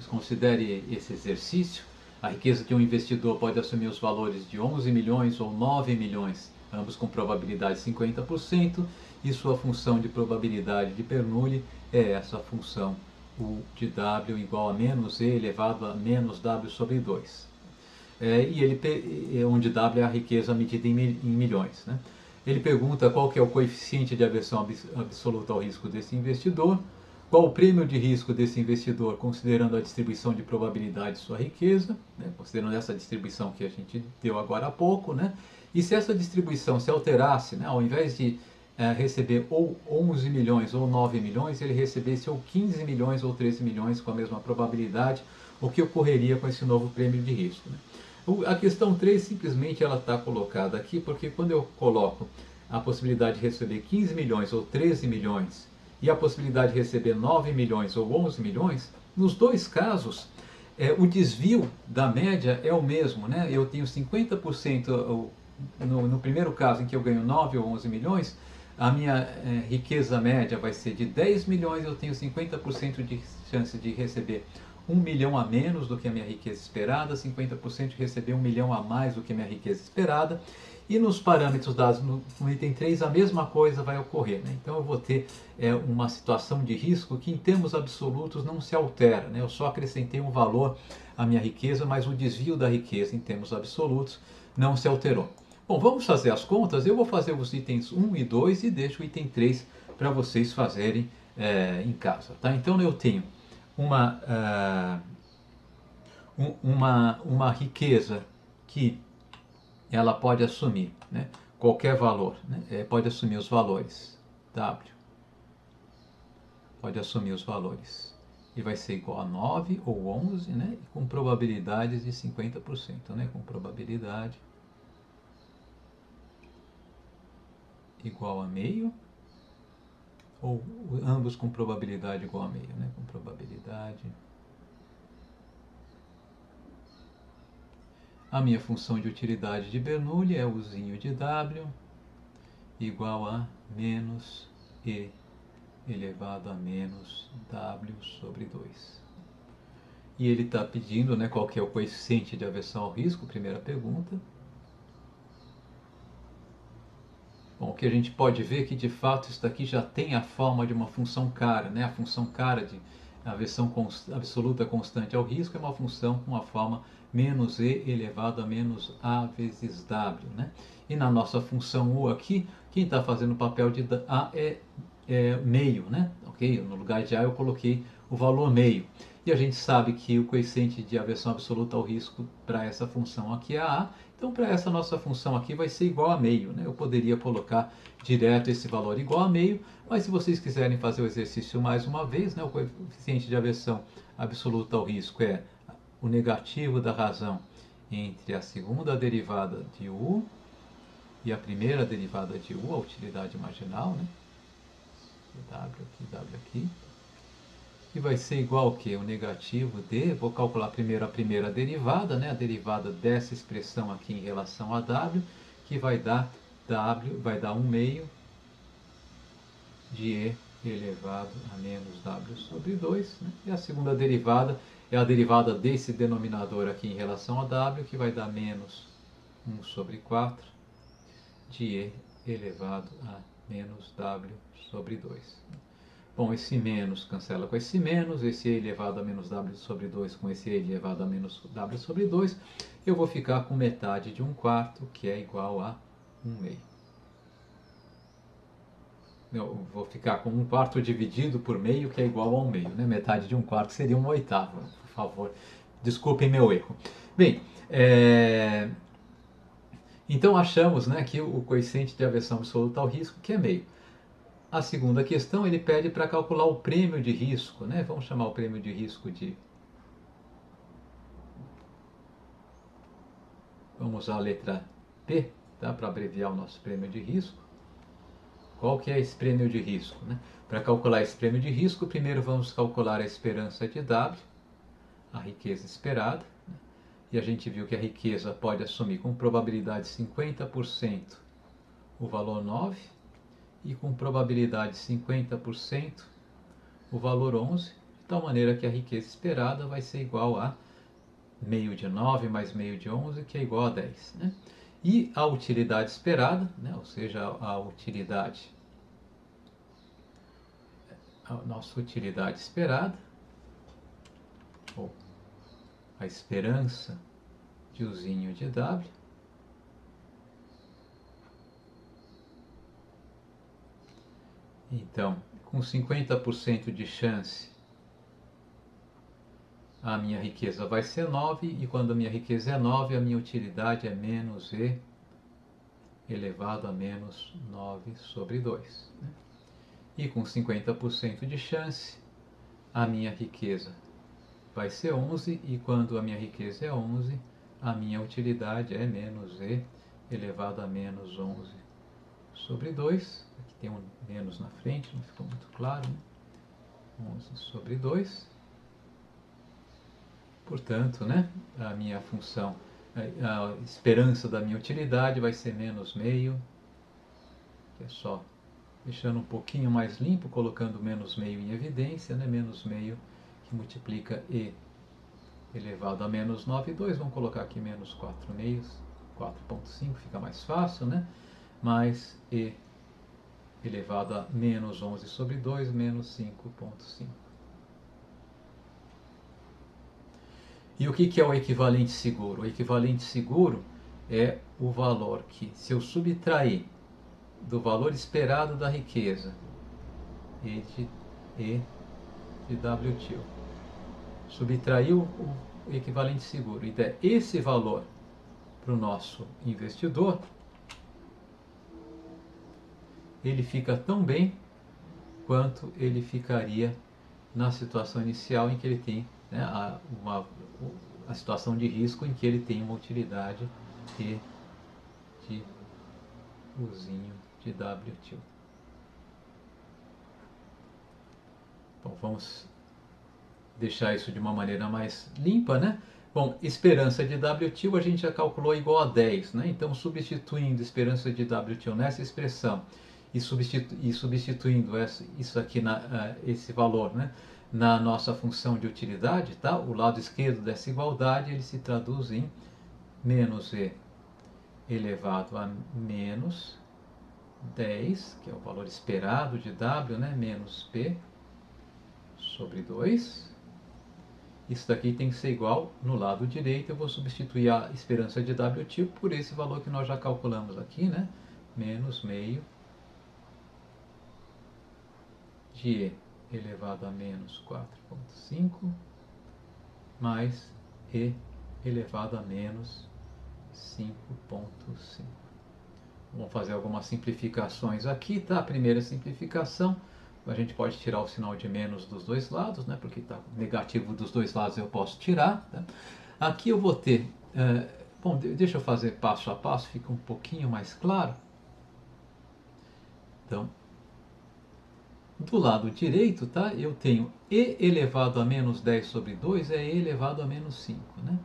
considere esse exercício. A riqueza de um investidor pode assumir os valores de 11 milhões ou 9 milhões, ambos com probabilidade de 50%, e sua função de probabilidade de Bernoulli é essa função U de W igual a menos E elevado a menos W sobre 2. Onde W é a riqueza medida em milhões. Né? Ele pergunta qual que é o coeficiente de aversão absoluta ao risco desse investidor, qual o prêmio de risco desse investidor, considerando a distribuição de probabilidade de sua riqueza, né? Considerando essa distribuição que a gente deu agora há pouco, né? E se essa distribuição se alterasse, né? Ao invés de receber ou 11 milhões ou 9 milhões, ele recebesse ou 15 milhões ou 13 milhões com a mesma probabilidade, o que ocorreria com esse novo prêmio de risco. Né? A questão 3 simplesmente ela está colocada aqui porque quando eu coloco a possibilidade de receber 15 milhões ou 13 milhões e a possibilidade de receber 9 milhões ou 11 milhões, nos dois casos o desvio da média é o mesmo. Né? Eu tenho 50% no primeiro caso em que eu ganho 9 ou 11 milhões, a minha riqueza média vai ser de 10 milhões, eu tenho 50% de chance de receber 1 milhão a menos do que a minha riqueza esperada, 50% de receber 1 milhão a mais do que a minha riqueza esperada. E nos parâmetros dados no item 3, a mesma coisa vai ocorrer. Né? Então eu vou ter uma situação de risco que em termos absolutos não se altera. Né? Eu só acrescentei um valor à minha riqueza, mas o desvio da riqueza em termos absolutos não se alterou. Bom, vamos fazer as contas. Eu vou fazer os itens 1 e 2 e deixo o item 3 para vocês fazerem em casa. Tá? Então eu tenho uma riqueza que ela pode assumir, né, qualquer valor, né, pode assumir os valores W, pode assumir os valores, e vai ser igual a 9 ou 11, né, com probabilidades de 50%, né, com probabilidade igual a meio, ou ambos com probabilidade igual a meio, né, com probabilidade. A minha função de utilidade de Bernoulli é Uzinho de W igual a menos E elevado a menos W sobre 2. E ele está pedindo, né, qual que é o coeficiente de aversão ao risco, primeira pergunta. Bom, o que a gente pode ver é que de fato isso daqui já tem a forma de uma função cara, né? A função cara de aversão absoluta constante ao risco é uma função com a forma menos E elevado a menos A vezes W, né? E na nossa função U aqui, quem está fazendo o papel de A é meio, né? Ok? No lugar de A eu coloquei o valor meio. E a gente sabe que o coeficiente de aversão absoluta ao risco para essa função aqui é A. Então, para essa nossa função aqui vai ser igual a meio. Né? Eu poderia colocar direto esse valor igual a meio, mas se vocês quiserem fazer o exercício mais uma vez, né, o coeficiente de aversão absoluta ao risco é o negativo da razão entre a segunda derivada de U e a primeira derivada de U, a utilidade marginal, né? W aqui, W aqui. E vai ser igual ao que? O negativo de, vou calcular primeiro a primeira derivada, né? A derivada dessa expressão aqui em relação a W, que vai dar W, vai dar 1 meio de E elevado a menos W sobre 2. Né? E a segunda derivada é a derivada desse denominador aqui em relação a W, que vai dar menos 1 sobre 4 de E elevado a menos W sobre 2. Bom, esse menos cancela com esse menos, esse E elevado a menos W sobre 2 com esse E elevado a menos W sobre 2, eu vou ficar com metade de 1/4, que é igual a 1 meio. Eu vou ficar com 1/4 dividido por meio, que é igual a 1 meio. Né? Metade de 1/4 seria 1/8, por favor. Desculpem meu erro. Bem, então achamos, né, que o coeficiente de aversão absoluta ao risco, que é meio. A segunda questão, ele pede para calcular o prêmio de risco, né? Vamos chamar o prêmio de risco de... Vamos usar a letra P, tá? Para abreviar o nosso prêmio de risco. Qual que é esse prêmio de risco, né? Para calcular esse prêmio de risco, primeiro vamos calcular a esperança de W, a riqueza esperada. Né? E a gente viu que a riqueza pode assumir com probabilidade 50% o valor 9, e com probabilidade 50% o valor 11, de tal maneira que a riqueza esperada vai ser igual a meio de 9 mais meio de 11, que é igual a 10. Né? E a utilidade esperada, né? Ou seja, a utilidade, a nossa utilidade esperada, ou a esperança de usinho de W, então, com 50% de chance, a minha riqueza vai ser 9, e quando a minha riqueza é 9, a minha utilidade é menos E elevado a menos 9 sobre 2. Né? E com 50% de chance, a minha riqueza vai ser 11, e quando a minha riqueza é 11, a minha utilidade é menos E elevado a menos 11 sobre 2. Aqui tem um menos na frente, não ficou muito claro, né? 11 sobre 2. Portanto, né, a minha função, a esperança da minha utilidade vai ser menos meio, que é só deixando um pouquinho mais limpo, colocando menos meio em evidência, né, menos meio que multiplica E elevado a menos 9,2, vamos colocar aqui menos 4 meios, 4,5, fica mais fácil, né, mais E elevado a menos 11 sobre 2, menos 5,5. E o que é o equivalente seguro? O equivalente seguro é o valor que, se eu subtrair do valor esperado da riqueza, E de W til, subtrair o equivalente seguro e der esse valor para o nosso investidor, ele fica tão bem quanto ele ficaria na situação inicial em que ele tem, né, a situação de risco em que ele tem uma utilidade E de usinho de W til. Bom, vamos deixar isso de uma maneira mais limpa, né? Bom, esperança de W til a gente já calculou igual a 10, né? Então, substituindo esperança de W til nessa expressão e substituindo isso aqui, esse valor, né, na nossa função de utilidade, tá? O lado esquerdo dessa igualdade ele se traduz em menos E elevado a menos 10, que é o valor esperado de W, né? Menos P sobre 2. Isso daqui tem que ser igual no lado direito. Eu vou substituir a esperança de W til por esse valor que nós já calculamos aqui, né? Menos meio de E elevado a menos 4,5 mais E elevado a menos 5,5. Vamos fazer algumas simplificações aqui, tá? A primeira simplificação, a gente pode tirar o sinal de menos dos dois lados, né? Porque está negativo dos dois lados, eu posso tirar. Tá? Aqui eu vou ter... bom, deixa eu fazer passo a passo, fica um pouquinho mais claro. Então, do lado direito, tá? Eu tenho E elevado a menos 10 sobre 2 é E elevado a menos 5, né?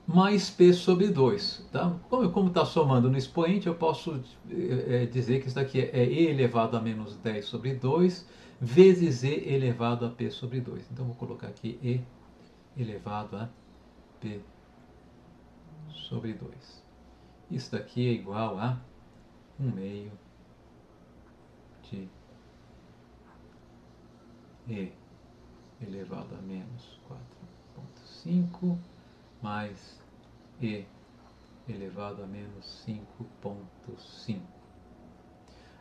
Mais P sobre 2. Tá? Como está somando no expoente, eu posso dizer que isso daqui é E elevado a menos 10 sobre 2 vezes E elevado a P sobre 2. Então, vou colocar aqui E elevado a P sobre 2. Isso daqui é igual a 1 meio de E elevado a menos 4,5 mais E elevado a menos 5,5.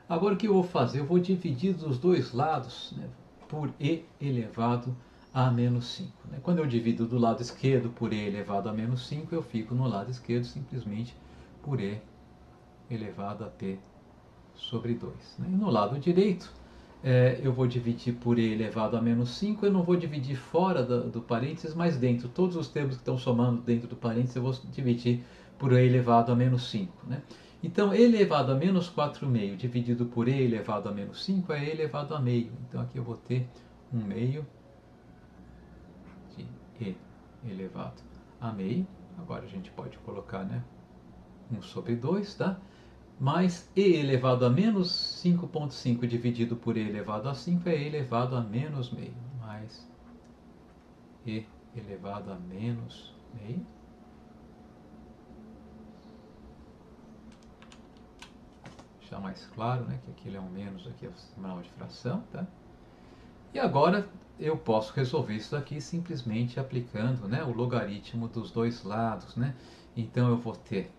Agora o que eu vou fazer? Eu vou dividir dos dois lados, né, por E elevado a menos 5. Né? Quando eu divido do lado esquerdo por E elevado a menos 5, eu fico no lado esquerdo simplesmente por E elevado a P sobre 2. Né? E no lado direito, eu vou dividir por E elevado a menos 5, eu não vou dividir fora do parênteses, mas dentro. Todos os termos que estão somando dentro do parênteses eu vou dividir por E elevado a menos 5. Né? Então, E elevado a menos 4,5 dividido por E elevado a menos 5 é E elevado a meio. Então, aqui eu vou ter 1 meio de E elevado a meio. Agora a gente pode colocar, né, 1 sobre 2, tá? Mais E elevado a menos 5,5 dividido por E elevado a 5 é E elevado a menos meio. Mais E elevado a menos meio. Deixar mais claro, né, que aquilo é um menos, aqui é o sinal de fração, tá? E agora eu posso resolver isso aqui simplesmente aplicando, né, o logaritmo dos dois lados, né? Então eu vou ter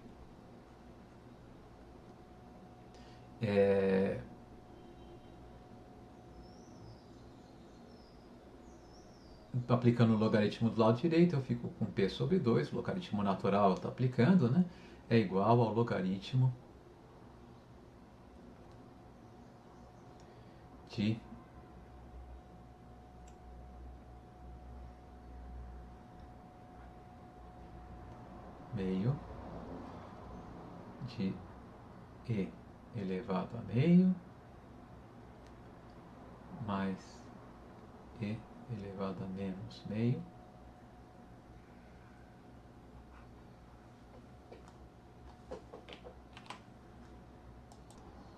aplicando o logaritmo do lado direito, eu fico com p sobre 2, o logaritmo natural está aplicando, né? É igual ao logaritmo de meio de e elevado a meio mais e elevado a menos meio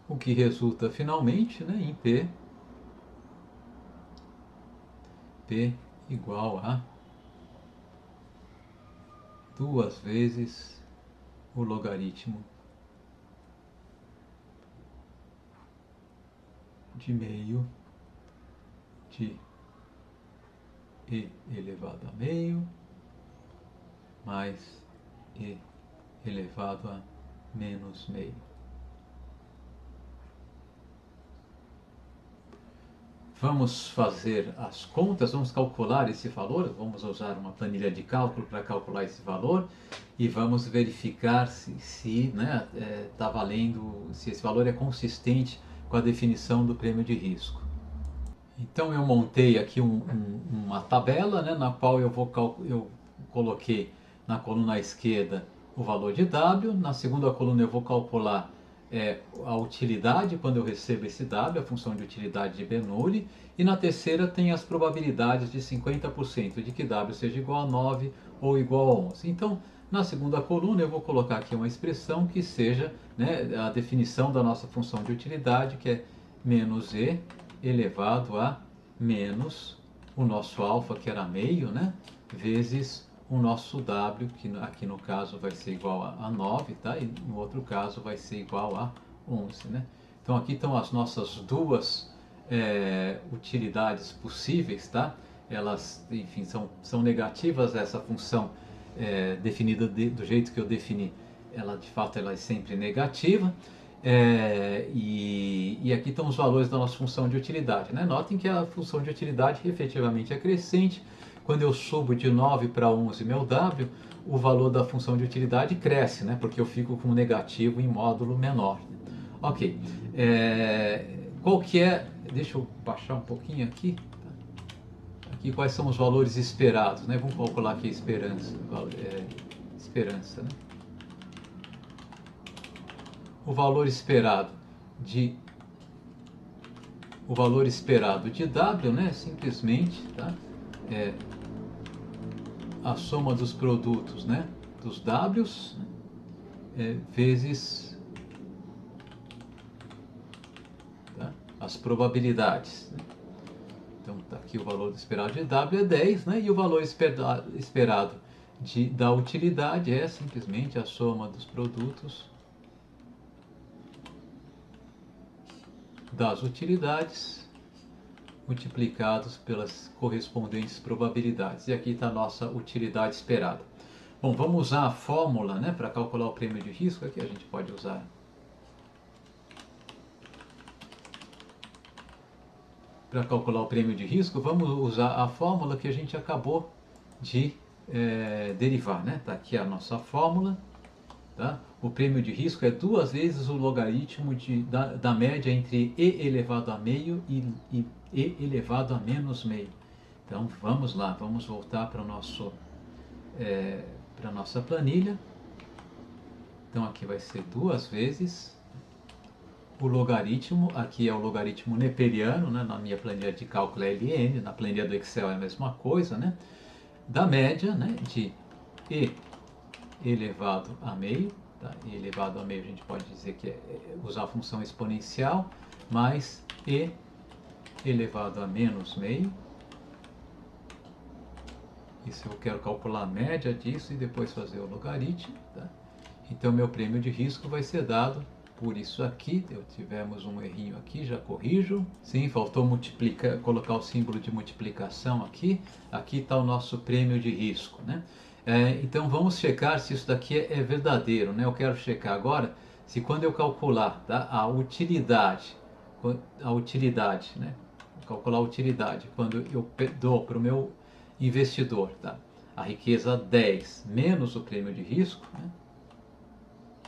o que resulta finalmente, né, em P igual a 2 vezes o logaritmo de meio de e elevado a meio mais e elevado a menos meio. Vamos fazer as contas, vamos calcular esse valor, vamos usar uma planilha de cálculo para calcular esse valor e vamos verificar se né, tá valendo, se esse valor é consistente com a definição do prêmio de risco. Então eu montei aqui uma tabela, né, na qual eu coloquei na coluna à esquerda o valor de W, na segunda coluna eu vou calcular a utilidade quando eu recebo esse W, a função de utilidade de Bernoulli, e na terceira tem as probabilidades de 50% de que W seja igual a 9 ou igual a 11. Então, na segunda coluna eu vou colocar aqui uma expressão que seja, né, a definição da nossa função de utilidade, que é menos E elevado a menos o nosso alfa, que era meio, né, vezes o nosso W, que aqui no caso vai ser igual a 9, tá? E no outro caso vai ser igual a 11, né? Então aqui estão as nossas duas utilidades possíveis, tá? Elas, enfim, são negativas, essa função definida do jeito que eu defini, ela de fato ela é sempre negativa. E aqui estão os valores da nossa função de utilidade, né? Notem que a função de utilidade efetivamente é crescente. Quando eu subo de 9 para 11 meu W, o valor da função de utilidade cresce, né? Porque eu fico com um negativo em módulo menor. Ok. Qual que é... Deixa eu baixar um pouquinho aqui. Aqui quais são os valores esperados, né? Vamos calcular aqui a esperança. Esperança, né? O valor esperado de W, né? Simplesmente, tá? A soma dos produtos, né, dos Ws, vezes tá, as probabilidades. Né? Então está aqui o valor esperado de W é 10, né, e o valor esperado da utilidade é simplesmente a soma dos produtos das utilidades multiplicados pelas correspondentes probabilidades. E aqui está a nossa utilidade esperada. Bom, vamos usar a fórmula, né, para calcular o prêmio de risco. Aqui a gente pode usar para calcular o prêmio de risco, vamos usar a fórmula que a gente acabou de derivar, né? Tá aqui a nossa fórmula, tá? O prêmio de risco é 2 vezes o logaritmo da média entre e elevado a meio e e elevado a menos meio. Então vamos lá, vamos voltar para a nossa planilha. Então aqui vai ser 2 vezes o logaritmo, aqui é o logaritmo neperiano, né? Na minha planilha de cálculo é LN, na planilha do Excel é a mesma coisa, né? Da média, né, de e elevado a meio, tá? E elevado a meio a gente pode dizer que usar a função exponencial, mais e elevado a menos meio. Isso eu quero calcular a média disso e depois fazer o logaritmo, tá? Então meu prêmio de risco vai ser dado por isso aqui, tivemos um errinho aqui, já corrijo. Sim, faltou multiplicar, colocar o símbolo de multiplicação aqui. Aqui está o nosso prêmio de risco, né? Então vamos checar se isso daqui é verdadeiro, né? Eu quero checar agora se quando eu calcular, tá, a utilidade, né? Calcular a utilidade, quando eu dou para o meu investidor, tá, a riqueza 10 menos o prêmio de risco, né?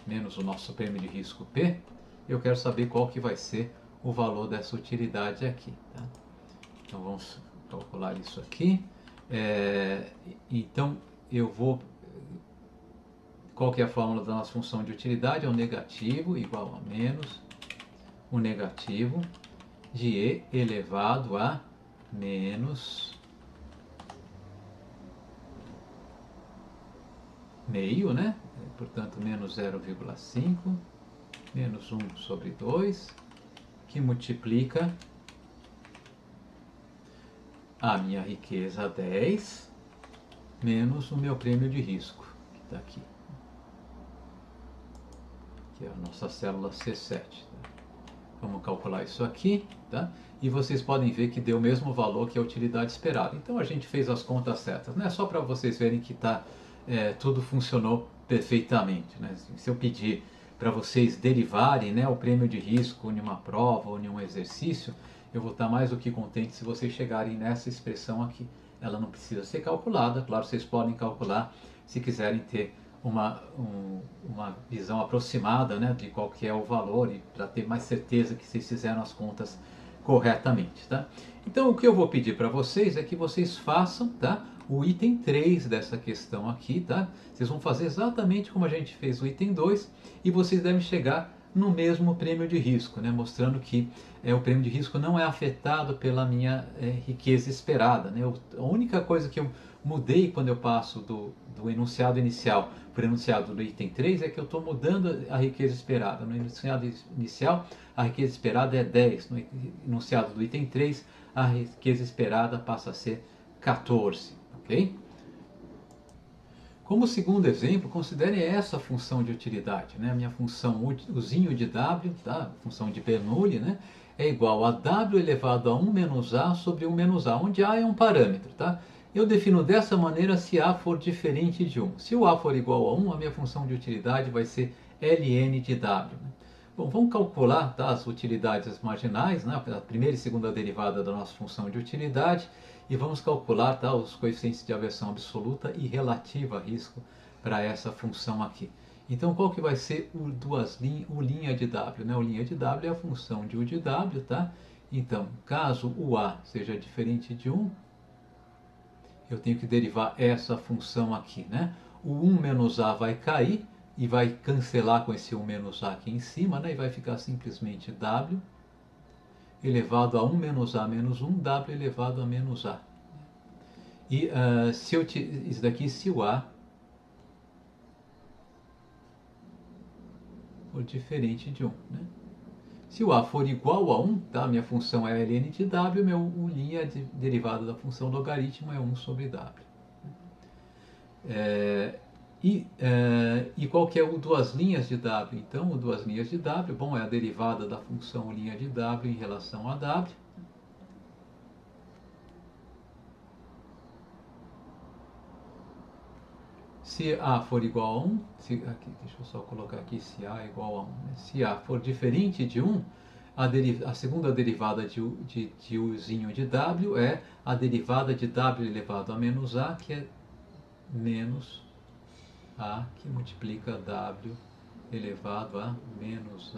Menos o nosso prêmio de risco P, eu quero saber qual que vai ser o valor dessa utilidade aqui. Tá? Então vamos calcular isso aqui. Então eu vou... Qual que é a fórmula da nossa função de utilidade? É o negativo igual a menos o negativo de E elevado a menos meio, né? Portanto, menos 0,5 menos 1 sobre 2, que multiplica a minha riqueza 10 menos o meu prêmio de risco, que está aqui, que é a nossa célula C7. Tá? Vamos calcular isso aqui, tá? E vocês podem ver que deu o mesmo valor que a utilidade esperada. Então a gente fez as contas certas, não é só para vocês verem que tudo funcionou perfeitamente, né? Se eu pedir para vocês derivarem, né, o prêmio de risco em uma prova ou em um exercício, eu vou estar mais do que contente se vocês chegarem nessa expressão aqui. Ela não precisa ser calculada, claro, vocês podem calcular se quiserem ter uma visão aproximada, né, de qual que é o valor e para ter mais certeza que vocês fizeram as contas corretamente, tá? Então o que eu vou pedir para vocês é que vocês façam, tá, o item 3 dessa questão aqui, tá? Vocês vão fazer exatamente como a gente fez o item 2 e vocês devem chegar no mesmo prêmio de risco, né? Mostrando que o prêmio de risco não é afetado pela minha riqueza esperada, né? A única coisa que eu mudei quando eu passo do enunciado inicial para o enunciado do item 3 é que eu estou mudando a riqueza esperada. No enunciado inicial, a riqueza esperada é 10. No enunciado do item 3, a riqueza esperada passa a ser 14. Ok? Como segundo exemplo, considere essa função de utilidade, né? A minha função usinho de W, tá? Função de Bernoulli, né? É igual a W elevado a 1 menos A sobre 1 menos A, onde A é um parâmetro, tá? Eu defino dessa maneira se A for diferente de 1. Se o A for igual a 1, a minha função de utilidade vai ser ln de W. Né? Bom, vamos calcular, tá, as utilidades marginais, né? A primeira e segunda derivada da nossa função de utilidade. E vamos calcular, tá, os coeficientes de aversão absoluta e relativa a risco para essa função aqui. Então, qual que vai ser o linha de W? Né? O linha de W é a função de U de W, tá? Então, caso o A seja diferente de 1, eu tenho que derivar essa função aqui, né? O 1 menos A vai cair e vai cancelar com esse 1 menos A aqui em cima, né? E vai ficar simplesmente W elevado a 1 menos A menos 1, W elevado a menos A. E isso daqui, se o A for diferente de 1. Né? Se o A for igual a 1, tá? Minha função é ln de W, o linha derivada da função logaritmo é 1 sobre W. E qual que é o duas linhas de W? Então, o duas linhas de W, bom, é a derivada da função linha de W em relação a W. Se A for igual a 1, deixa eu só colocar aqui se A é igual a 1. Né? Se A for diferente de 1, a segunda derivada de Uzinho de W é a derivada de W elevado a menos A, que é menos A, que multiplica W elevado a menos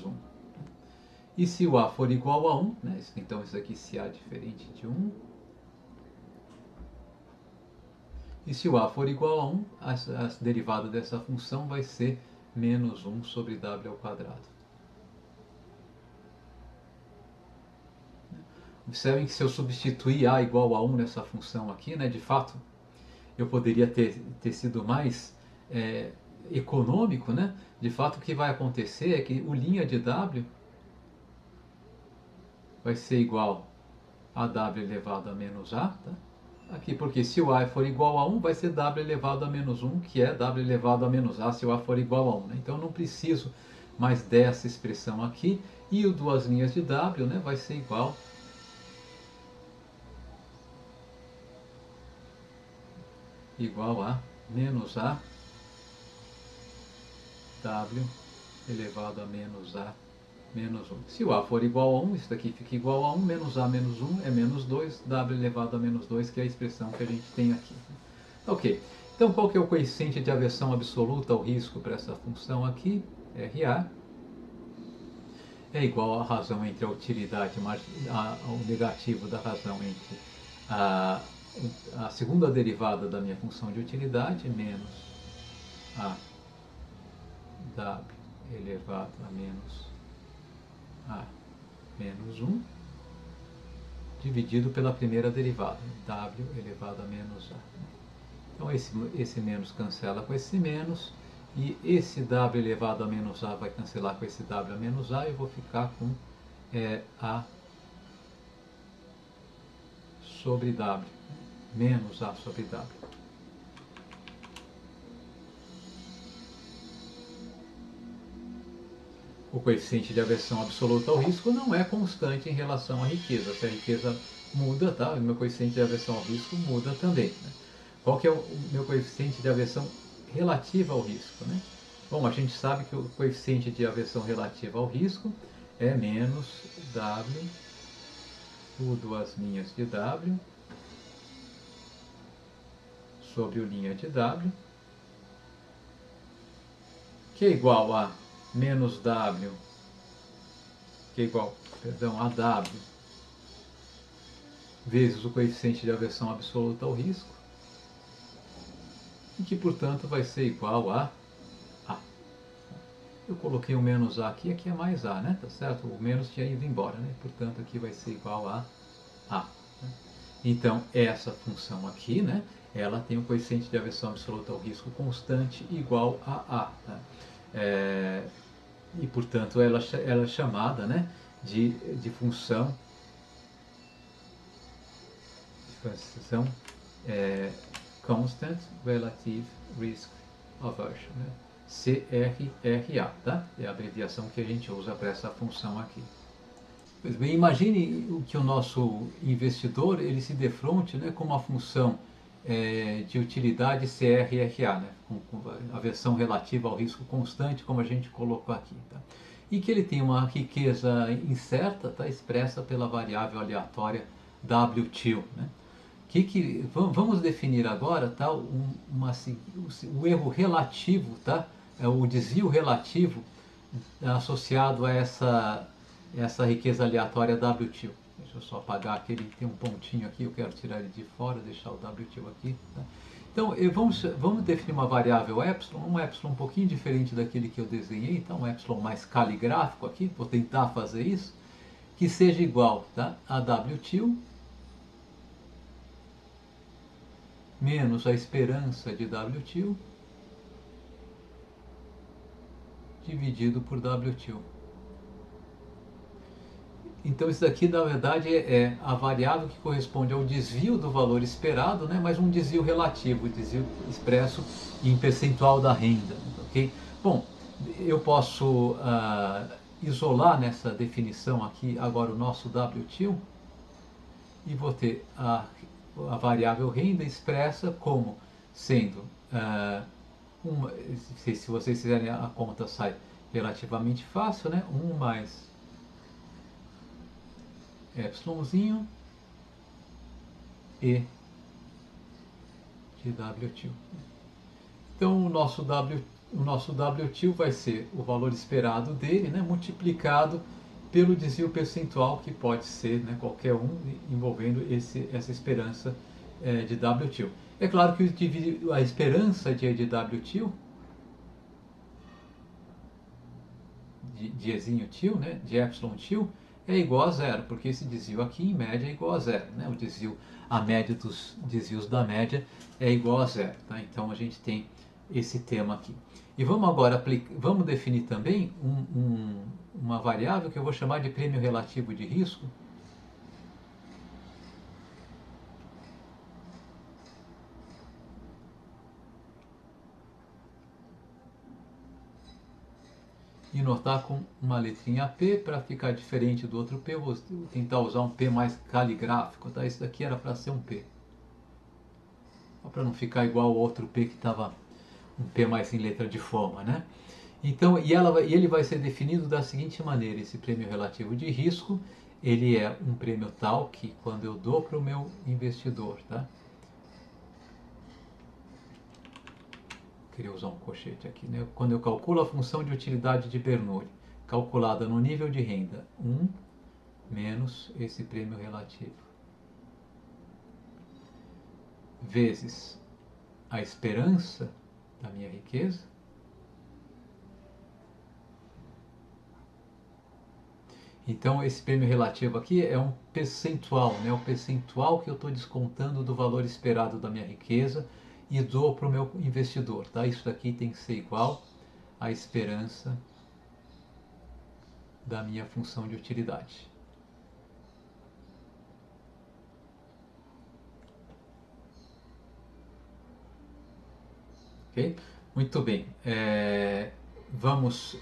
1. E se o A for igual a 1, né? Então isso aqui se A é diferente de 1, e se o A for igual a 1, a derivada dessa função vai ser menos 1 sobre W ao quadrado. Observem que se eu substituir A igual a 1 nessa função aqui, né, de fato, eu poderia ter sido mais econômico, né? De fato, o que vai acontecer é que o linha de W vai ser igual a W elevado a menos A, tá? aqui, porque se o A for igual a 1, vai ser W elevado a menos 1, que é W elevado a menos A se o A for igual a 1. Né? Então eu não preciso mais dessa expressão aqui. E o duas linhas de W, né, vai ser igual a menos A W elevado a menos A menos 1. Se o A for igual a 1, isso daqui fica igual a 1, menos A menos 1 é menos 2, W elevado a menos 2, que é a expressão que a gente tem aqui. Ok, então qual que é o coeficiente de aversão absoluta ao risco para essa função aqui? RA é igual à razão entre a utilidade, o negativo da razão entre a, a segunda derivada da minha função de utilidade menos a W elevado a menos A menos 1 dividido pela primeira derivada, W elevado a menos A. Então esse menos cancela com esse menos, e esse W elevado a menos A vai cancelar com esse W a menos A, e eu vou ficar com A sobre W, menos A sobre W. O coeficiente de aversão absoluta ao risco não é constante em relação à riqueza. Se a riqueza muda, tá? O meu coeficiente de aversão ao risco muda também. Né? Qual que é o meu coeficiente de aversão relativa ao risco? Né? Bom, a gente sabe que o coeficiente de aversão relativa ao risco é menos W por duas linhas de W sobre o linha de W, que é igual a menos W, que é igual, perdão, a W vezes o coeficiente de aversão absoluta ao risco, e que, portanto, vai ser igual a A. Eu coloquei o menos A aqui é mais A, né? Tá certo? O menos tinha ido embora, né? Portanto, aqui vai ser igual a A. Então, essa função aqui, né? Ela tem um coeficiente de aversão absoluta ao risco constante igual a A. Tá? E, portanto, ela é chamada, né, de função Constant Relative Risk Aversion, né? CRRA, tá? É a abreviação que a gente usa para essa função aqui. Pois bem, imagine que o nosso investidor ele se defronte, né, com uma função de utilidade CRRA, né, com a versão relativa ao risco constante, como a gente colocou aqui. Tá? E que ele tem uma riqueza incerta, tá, expressa pela variável aleatória WTIL. Né? Vamos definir agora, tá, o erro relativo, tá, o desvio relativo associado a essa riqueza aleatória WTIL. Deixa eu só apagar aquele, tem um pontinho aqui, eu quero tirar ele de fora, deixar o WTIL aqui. Tá? Então, vamos definir uma variável epsilon, um epsilon um pouquinho diferente daquele que eu desenhei, então um epsilon mais caligráfico aqui, vou tentar fazer isso, que seja igual, tá, a WTIL menos a esperança de WTIL dividido por WTIL. Então isso daqui na verdade é a variável que corresponde ao desvio do valor esperado, né, mas um desvio relativo, desvio expresso em percentual da renda. Okay? Bom, eu posso isolar nessa definição aqui agora o nosso WTIL e vou ter a variável renda expressa como sendo se vocês fizerem a conta sai relativamente fácil, né? 1 mais epsilonzinho e de WTIL. Então o nosso WTIL vai ser o valor esperado dele, né, multiplicado pelo desvio percentual, que pode ser, né, qualquer um envolvendo essa esperança de WTIL. É claro que a esperança de WTIL, de Ezinho TIL, né, de Epsilon TIL, é igual a zero, porque esse desvio aqui em média é igual a zero. Né? A média dos desvios da média é igual a zero. Tá? Então a gente tem esse tema aqui. E vamos agora vamos definir também uma variável que eu vou chamar de prêmio relativo de risco. e notar com uma letrinha P para ficar diferente do outro P. Eu vou tentar usar um P mais caligráfico, tá? Isso daqui era para ser um P, para não ficar igual o outro P que estava um P mais em letra de forma, né? Então, e ele vai ser definido da seguinte maneira: esse prêmio relativo de risco, ele é um prêmio tal que quando eu dou para o meu investidor, tá? Queria usar um colchete aqui, né? Quando eu calculo a função de utilidade de Bernoulli, calculada no nível de renda 1 menos esse prêmio relativo, vezes a esperança da minha riqueza, então esse prêmio relativo aqui é um percentual, né? O percentual que eu estou descontando do valor esperado da minha riqueza e dou para o meu investidor, tá? Isso daqui tem que ser igual à esperança da minha função de utilidade. Ok? Muito bem. Vamos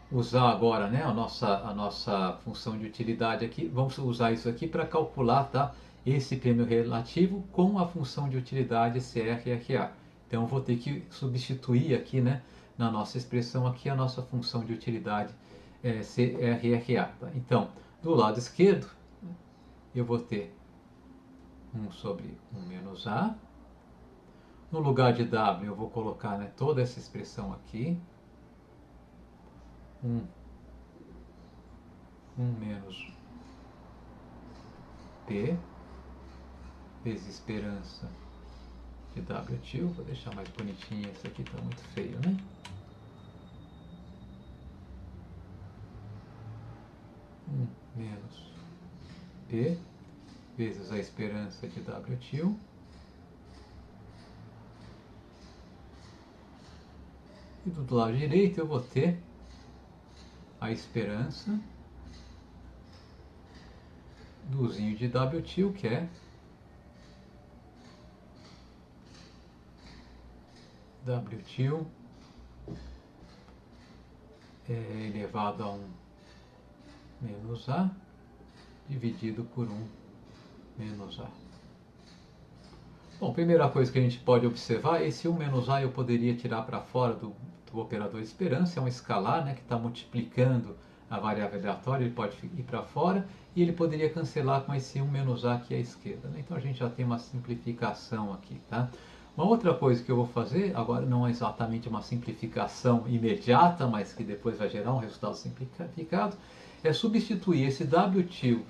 usar agora, né, a nossa função de utilidade aqui. Vamos usar isso aqui para calcular, tá, esse prêmio relativo com a função de utilidade CRRA. Então eu vou ter que substituir aqui, né, na nossa expressão aqui a nossa função de utilidade CRRA. Tá? Então, do lado esquerdo, eu vou ter 1 sobre 1 menos A. No lugar de W eu vou colocar, né, toda essa expressão aqui. 1 menos P vezes esperança de W tio. Vou deixar mais bonitinho, esse aqui está muito feio, né? Menos P vezes a esperança de W tio. E do lado direito eu vou ter a esperança do zinho de W tio, que é W tio elevado a 1 menos A dividido por 1 menos A. Bom, primeira coisa que a gente pode observar, esse 1 menos A eu poderia tirar para fora do operador esperança, é um escalar, né, que está multiplicando a variável aleatória, ele pode ir para fora e ele poderia cancelar com esse 1 menos A aqui à esquerda. Né? Então a gente já tem uma simplificação aqui. Tá? Uma outra coisa que eu vou fazer, agora não é exatamente uma simplificação imediata, mas que depois vai gerar um resultado simplificado, é substituir esse W tio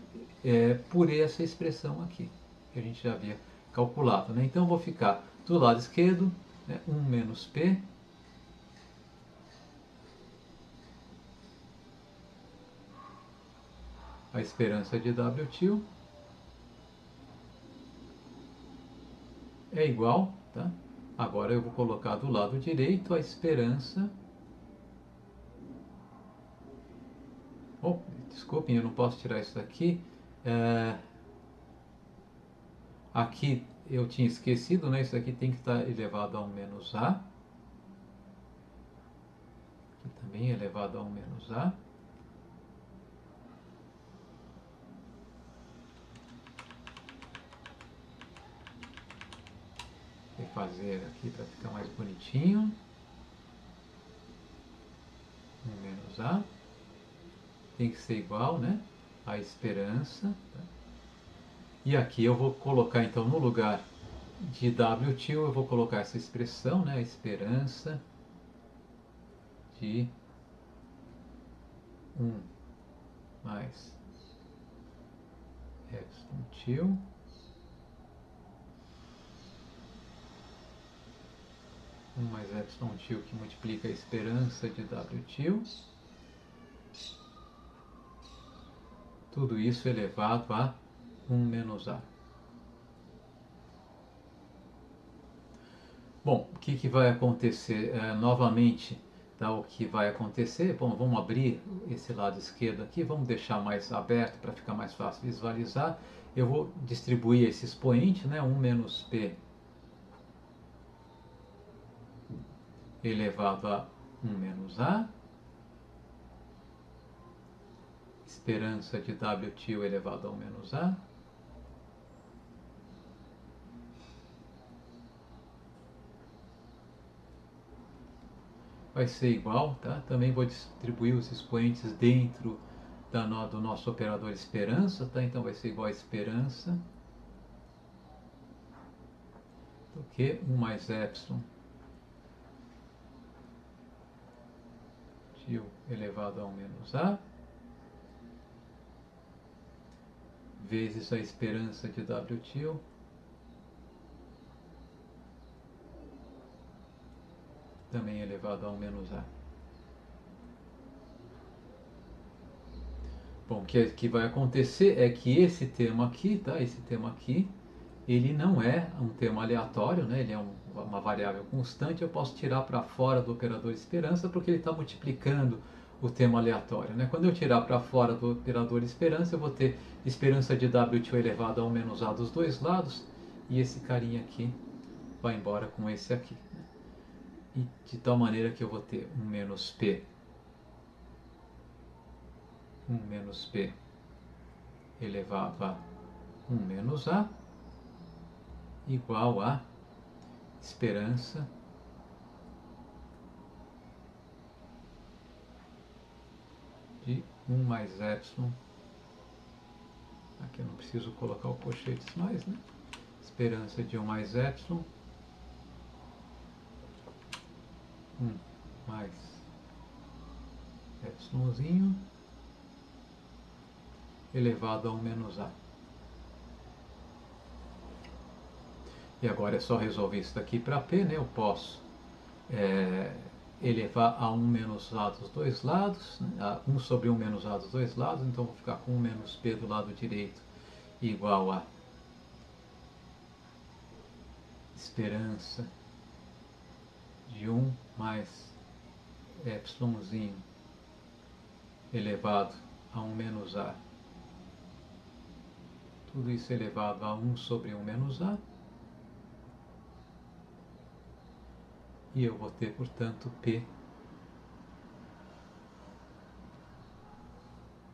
por essa expressão aqui, que a gente já havia calculado. Né? Então eu vou ficar do lado esquerdo, né, 1 menos P a esperança de W tio é igual, tá? Agora eu vou colocar do lado direito a esperança. Oh, desculpem, eu não posso tirar isso daqui. Aqui eu tinha esquecido, né? Isso aqui tem que estar elevado a 1 menos A. Aqui também elevado a 1 menos A. Vou fazer aqui para ficar mais bonitinho. 1 menos A. Tem que ser igual, né? A esperança. Tá? E aqui eu vou colocar, então, no lugar de W tio, eu vou colocar essa expressão, né? A esperança de 1 mais epsilon tio mais epsilon tio que multiplica a esperança de W tio. Tudo isso elevado a 1 menos A. Bom, o que vai acontecer? Novamente, tá, o que vai acontecer? Bom, vamos abrir esse lado esquerdo aqui, vamos deixar mais aberto para ficar mais fácil visualizar. Eu vou distribuir esse expoente, né, 1 menos P elevado a 1 menos A, esperança de WTIL elevado a 1 menos A, vai ser igual, tá? Também vou distribuir os expoentes dentro do nosso operador esperança, tá? Então vai ser igual a esperança do que 1 mais epsilon TIL elevado a 1 menos A vezes a esperança de WTIL também elevado a 1 menos A. Bom, o que vai acontecer é que esse termo aqui, tá? Esse termo aqui, ele não é um termo aleatório, né? Ele é uma variável constante. Eu posso tirar para fora do operador esperança porque ele está multiplicando o termo aleatório, né? Quando eu tirar para fora do operador esperança, eu vou ter esperança de WTIL elevado a 1 menos A dos dois lados, e esse carinha aqui vai embora com esse aqui, né? E de tal maneira que eu vou ter 1 menos P elevado a 1 menos A igual a esperança de 1 mais epsilon. Aqui eu não preciso colocar o colchetes mais, né? Esperança de 1 mais epsilon, 1 mais epsilonzinho elevado a 1 menos A. E agora é só resolver isso daqui para P, né? Eu posso elevar a 1 menos A dos dois lados, né? 1 sobre 1 menos A dos dois lados, então vou ficar com 1 menos P do lado direito igual a esperança de 1 mais epsilonzinho elevado a 1 menos A. Tudo isso elevado a 1 sobre 1 menos A. E eu vou ter, portanto, P.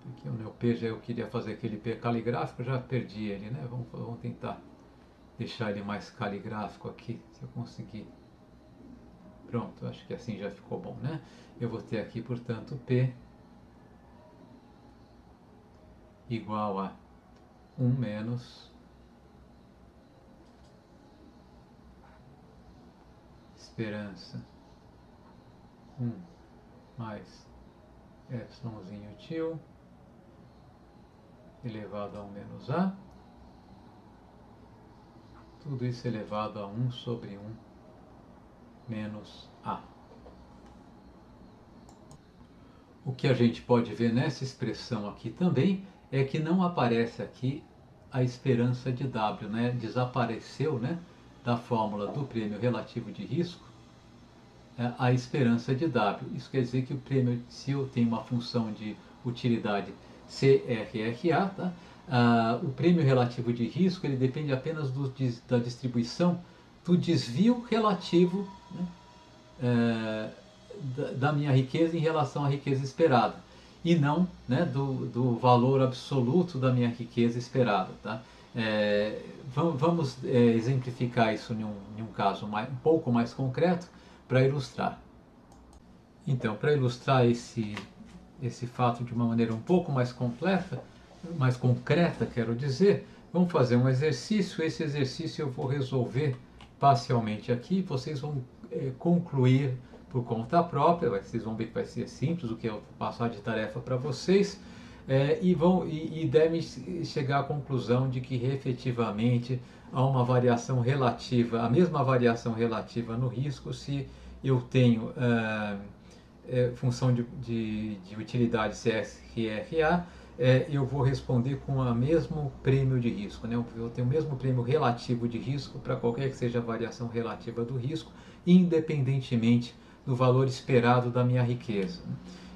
Aqui o meu P, já eu queria fazer aquele P caligráfico, já perdi ele, né? Vamos tentar deixar ele mais caligráfico aqui, se eu conseguir. Pronto, acho que assim já ficou bom, né? Eu vou ter aqui, portanto, P igual a 1 menos esperança 1 mais epsilonzinho TIL elevado a 1 menos A, tudo isso elevado a 1 sobre 1 menos A. O que a gente pode ver nessa expressão aqui também é que não aparece aqui a esperança de W, né? Desapareceu, né, da fórmula do prêmio relativo de risco a esperança de W. Isso quer dizer que o prêmio, se eu tenho uma função de utilidade CRRA, tá? O prêmio relativo de risco ele depende apenas da distribuição do desvio relativo, né, da minha riqueza em relação à riqueza esperada, e não, né, do valor absoluto da minha riqueza esperada. Tá? Vamos exemplificar isso em um caso um pouco mais concreto para ilustrar. Então, para ilustrar esse fato de uma maneira um pouco mais concreta, quero dizer, vamos fazer um exercício. Esse exercício eu vou resolver parcialmente aqui, vocês vão concluir por conta própria, vocês vão ver que vai ser simples o que eu passar de tarefa para vocês, e devem chegar à conclusão de que efetivamente há uma variação relativa, a mesma variação relativa no risco se eu tenho função de utilidade CSRA, eu vou responder com o mesmo prêmio de risco, né? Eu tenho o mesmo prêmio relativo de risco para qualquer que seja a variação relativa do risco, independentemente do valor esperado da minha riqueza.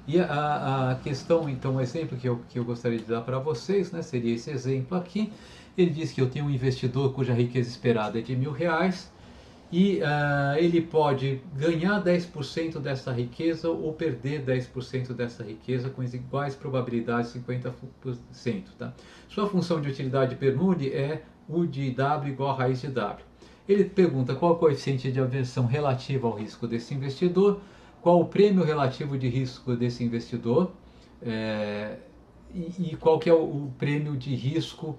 E a questão, então, o exemplo que eu gostaria de dar para vocês, né, seria esse exemplo aqui. Ele diz que eu tenho um investidor cuja riqueza esperada é de R$1.000 e ele pode ganhar 10% dessa riqueza ou perder 10% dessa riqueza com as iguais probabilidades, 50%. Tá? Sua função de utilidade Bernoulli é U de W igual a raiz de W. Ele pergunta qual é o coeficiente de aversão relativo ao risco desse investidor, qual o prêmio relativo de risco desse investidor, e qual que é o prêmio de risco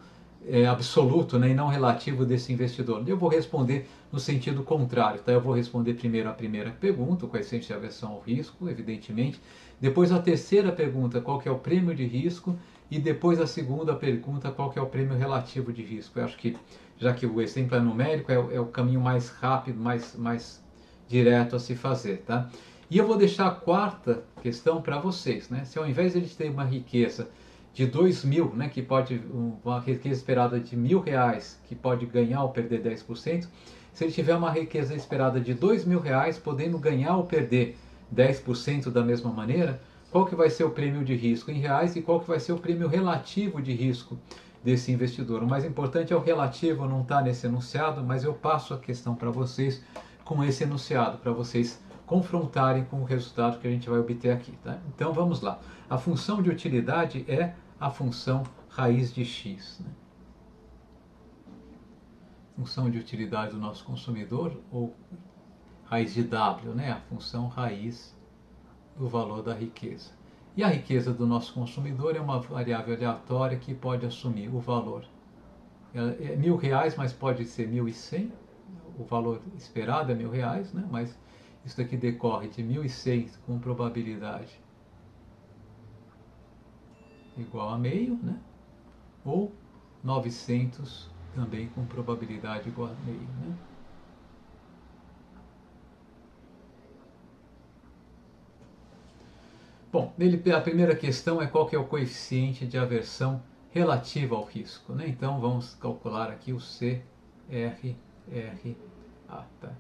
absoluto, né, e não relativo desse investidor. Eu vou responder no sentido contrário, tá? Eu vou responder primeiro a primeira pergunta, o coeficiente de aversão ao risco, evidentemente. Depois a terceira pergunta, qual que é o prêmio de risco, e depois a segunda pergunta, qual que é o prêmio relativo de risco. Eu acho que, já que o exemplo é numérico, é o caminho mais rápido, mais direto a se fazer, tá? E eu vou deixar a quarta questão para vocês, né? Se ao invés de ele ter uma riqueza de 2.000, né, que pode, uma riqueza esperada de R$ 1.000, que pode ganhar ou perder 10%, se ele tiver uma riqueza esperada de R$ 2.000, podendo ganhar ou perder 10% da mesma maneira, qual que vai ser o prêmio de risco em reais e qual que vai ser o prêmio relativo de risco desse investidor. O mais importante é o relativo, não está nesse enunciado, mas eu passo a questão para vocês com esse enunciado, para vocês confrontarem com o resultado que a gente vai obter aqui. Tá? Então vamos lá. A função de utilidade é a função raiz de x. Né? Função de utilidade do nosso consumidor, ou raiz de W, né? A função raiz do valor da riqueza. E a riqueza do nosso consumidor é uma variável aleatória que pode assumir o valor. É R$ 1.000, mas pode ser 1.100. O valor esperado é R$ 1.000, né? Mas isso daqui decorre de 1.100 com probabilidade igual a meio, né? Ou 900 também com probabilidade igual a meio, né? Bom, a primeira questão é qual que é o coeficiente de aversão relativa ao risco, né? Então vamos calcular aqui o CRRA. Tá?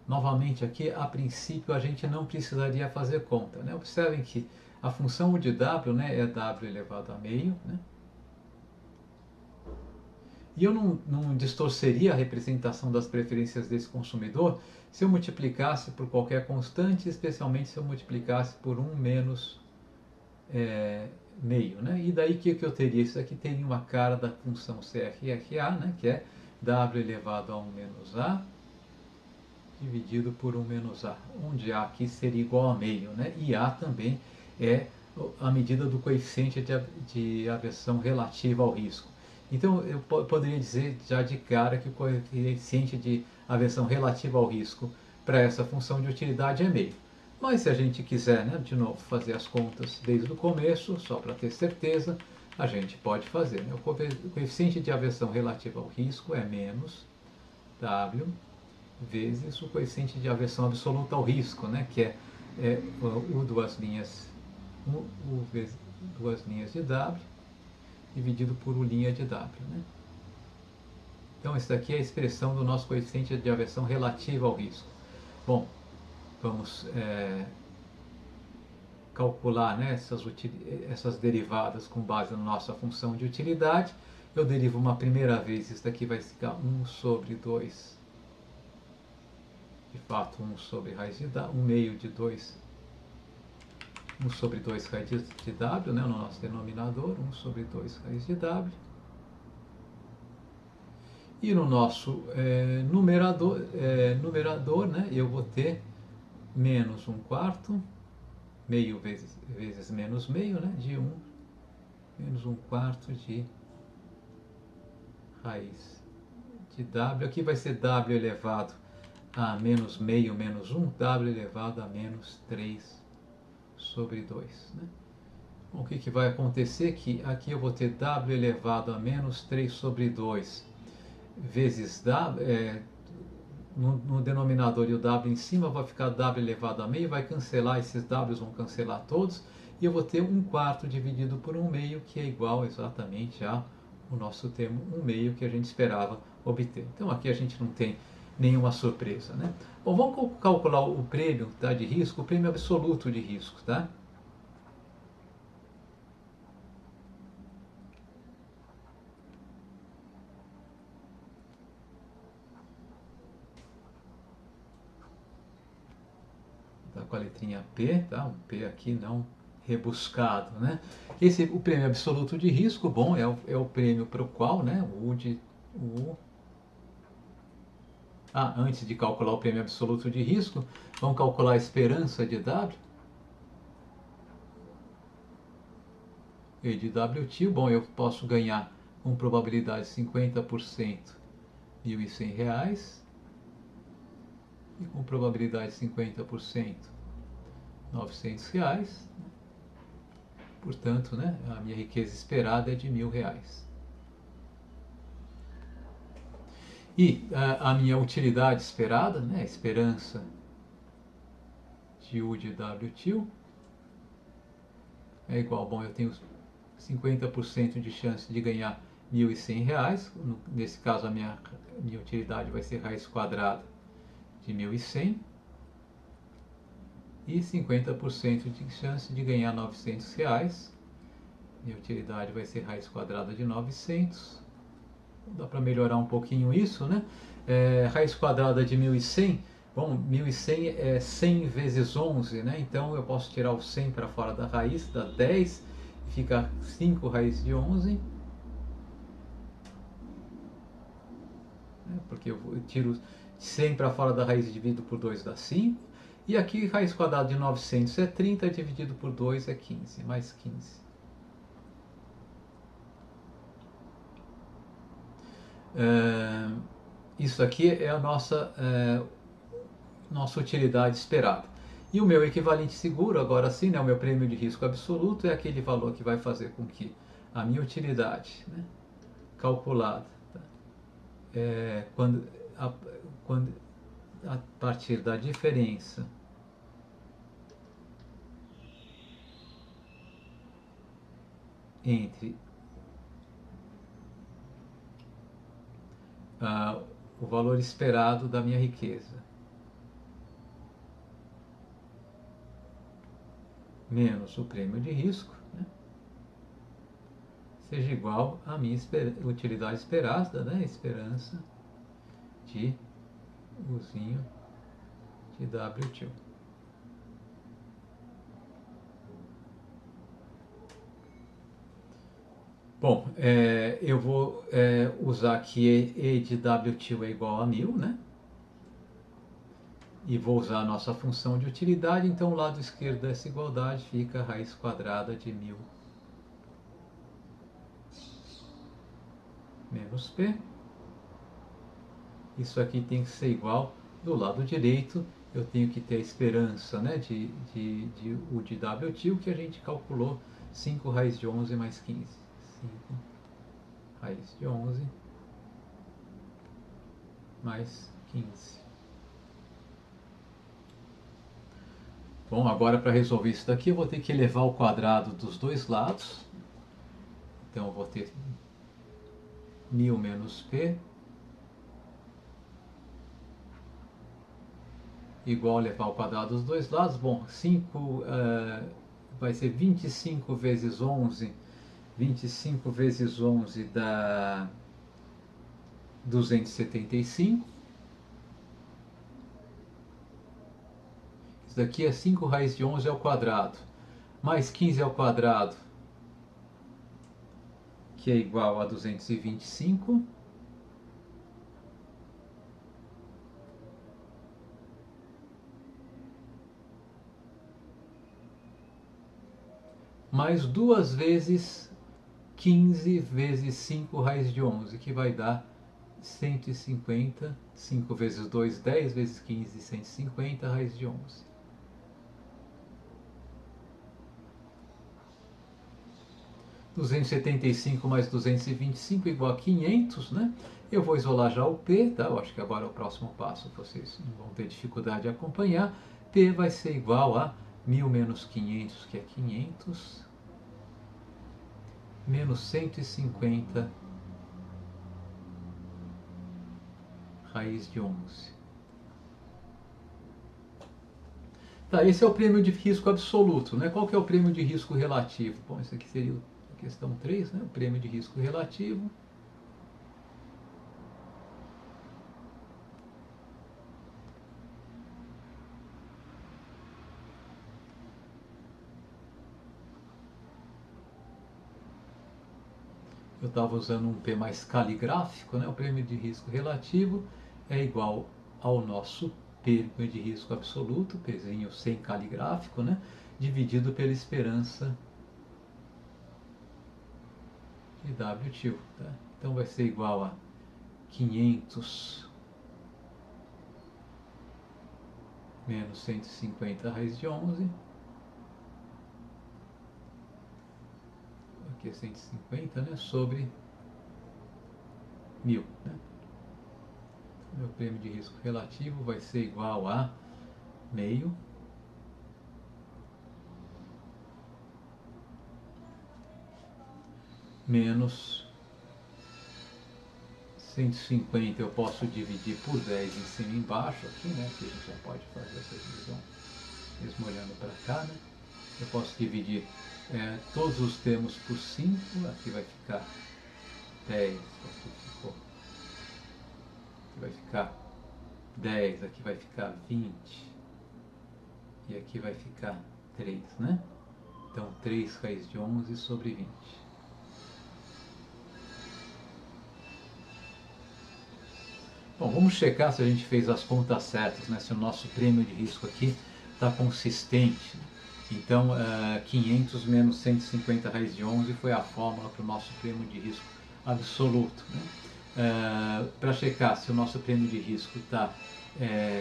Novamente aqui, a princípio a gente não precisaria fazer conta, né? Observem que a função de W, né, é W elevado a meio, né? E eu não distorceria a representação das preferências desse consumidor se eu multiplicasse por qualquer constante, especialmente se eu multiplicasse por 1 menos meio. Né? E daí o que eu teria? Isso aqui teria uma cara da função CRRA, né? Que é W elevado a 1 menos A dividido por 1 menos A, onde A aqui seria igual a meio. Né? E A também é a medida do coeficiente de aversão relativa ao risco. Então, eu poderia dizer já de cara que o coeficiente de aversão relativa ao risco para essa função de utilidade é meio. Mas se a gente quiser, né, de novo, fazer as contas desde o começo, só para ter certeza, a gente pode fazer. Né? O coeficiente de aversão relativa ao risco é menos W vezes o coeficiente de aversão absoluta ao risco, né, que é U duas linhas, U vezes duas linhas de W dividido por U' de W. Né? Então, essa daqui é a expressão do nosso coeficiente de aversão relativa ao risco. Bom, vamos calcular, né, essas derivadas com base na nossa função de utilidade. Eu derivo uma primeira vez, isso daqui vai ficar 1 sobre 2, de fato 1 sobre raiz de W, 1 meio de 2, 1 sobre 2 raiz de W, né, no nosso denominador, 1 sobre 2 raiz de W. E no nosso numerador, né, eu vou ter menos 1 quarto, meio vezes menos meio, né, de 1, menos 1 quarto de raiz de W. Aqui vai ser W elevado a menos meio menos 1, W elevado a menos 3 sobre 2. Né? Bom, o que vai acontecer? Que aqui eu vou ter W elevado a menos 3 sobre 2 vezes W, no denominador e o W em cima vai ficar W elevado a meio, vai cancelar, esses W's vão cancelar todos, e eu vou ter 1 quarto dividido por 1 meio, que é igual exatamente ao nosso termo 1 meio que a gente esperava obter. Então aqui a gente não tem nenhuma surpresa. Né? Bom, vamos calcular o prêmio, tá, de risco, o prêmio absoluto de risco. Tá? com a letrinha P, tá? Um P aqui não rebuscado, né? O prêmio absoluto de risco, bom, é o prêmio para o qual, né? Antes de calcular o prêmio absoluto de risco, vamos calcular a esperança de W. E de WT, bom, eu posso ganhar com probabilidade 50% R$ 1.100 e com probabilidade 50% R$ 900. Portanto, né, a minha riqueza esperada é de R$ 1.000. E a minha utilidade esperada, né, a esperança de U de WT é igual, bom, eu tenho 50% de chance de ganhar R$ 1.100. Nesse caso, a minha utilidade vai ser raiz quadrada de 1.100 e 50% de chance de ganhar R$ 900. Minha utilidade vai ser raiz quadrada de 900. Dá para melhorar um pouquinho isso, né? Raiz quadrada de 1.100, bom, 1.100 é 100 vezes 11, né? Então eu posso tirar o 100 para fora da raiz, dá 10, fica 5 raiz de 11. Porque eu tiro 100 para fora da raiz dividido por 2 dá 5. E aqui raiz quadrada de 900 é 30, dividido por 2 é 15, mais 15. Isso aqui é a nossa utilidade esperada. E o meu equivalente seguro, agora sim, né, o meu prêmio de risco absoluto é aquele valor que vai fazer com que a minha utilidade, né, calculada, tá, quando a partir da diferença entre o valor esperado da minha riqueza menos o prêmio de risco, né, seja igual à minha utilidade esperada, né, esperança de Uzinho de WT. Bom, eu vou usar aqui E de WT é igual a 1.000, né? E vou usar a nossa função de utilidade, então o lado esquerdo dessa igualdade fica a raiz quadrada de 1.000 menos P. Isso aqui tem que ser igual do lado direito, eu tenho que ter a esperança, né, de U de WT, o que a gente calculou, 5 raiz de 11 mais 15. 5 raiz de 11 mais 15. Bom, agora para resolver isso daqui eu vou ter que elevar ao quadrado dos dois lados. Então eu vou ter 1.000 menos P igual a elevar ao quadrado dos dois lados. Bom, 5 vai ser 25 vezes 11. 25 vezes 11 dá 275. Isso daqui é 5 raiz de 11 ao quadrado, mais 15 ao quadrado, que é igual a 225. Mais 2 vezes 15 vezes 5 raiz de 11, que vai dar 150. 5 vezes 2, 10 vezes 15, 150 raiz de 11. Duzentos e setenta e cinco mais 225 igual a 500, né? Eu vou isolar já o P, tá? Eu acho que agora é o próximo passo, vocês não vão ter dificuldade de acompanhar. P vai ser igual a 1.000 menos 500, que é 500, menos 150 raiz de 11. Tá, esse é o prêmio de risco absoluto, né? Qual que é o prêmio de risco relativo? Bom, isso aqui seria a questão 3, né? O prêmio de risco relativo. eu estava usando um P mais caligráfico, né? O prêmio de risco relativo é igual ao nosso prêmio de risco absoluto, Pzinho sem caligráfico, né? Dividido pela esperança de W til. Tá? Então vai ser igual a 500 menos 150 raiz de 11. Aqui é 150, né? Sobre 1000. Né? Meu prêmio de risco relativo vai ser igual a meio menos 150 eu posso dividir por 10 em cima e embaixo aqui, né? Que a gente já pode fazer essa divisão mesmo olhando para cá, né? Eu posso dividir todos os termos por 5, aqui vai ficar 10, aqui ficou, aqui vai ficar 10, aqui vai ficar 20 e aqui vai ficar 3, né? Então 3 raiz de 11 sobre 20. Bom, vamos checar se a gente fez as contas certas, né? Se o nosso prêmio de risco aqui está consistente. Então, 500 menos 150 raiz de 11 foi a fórmula para o nosso prêmio de risco absoluto. Né? Para checar se o nosso prêmio de risco está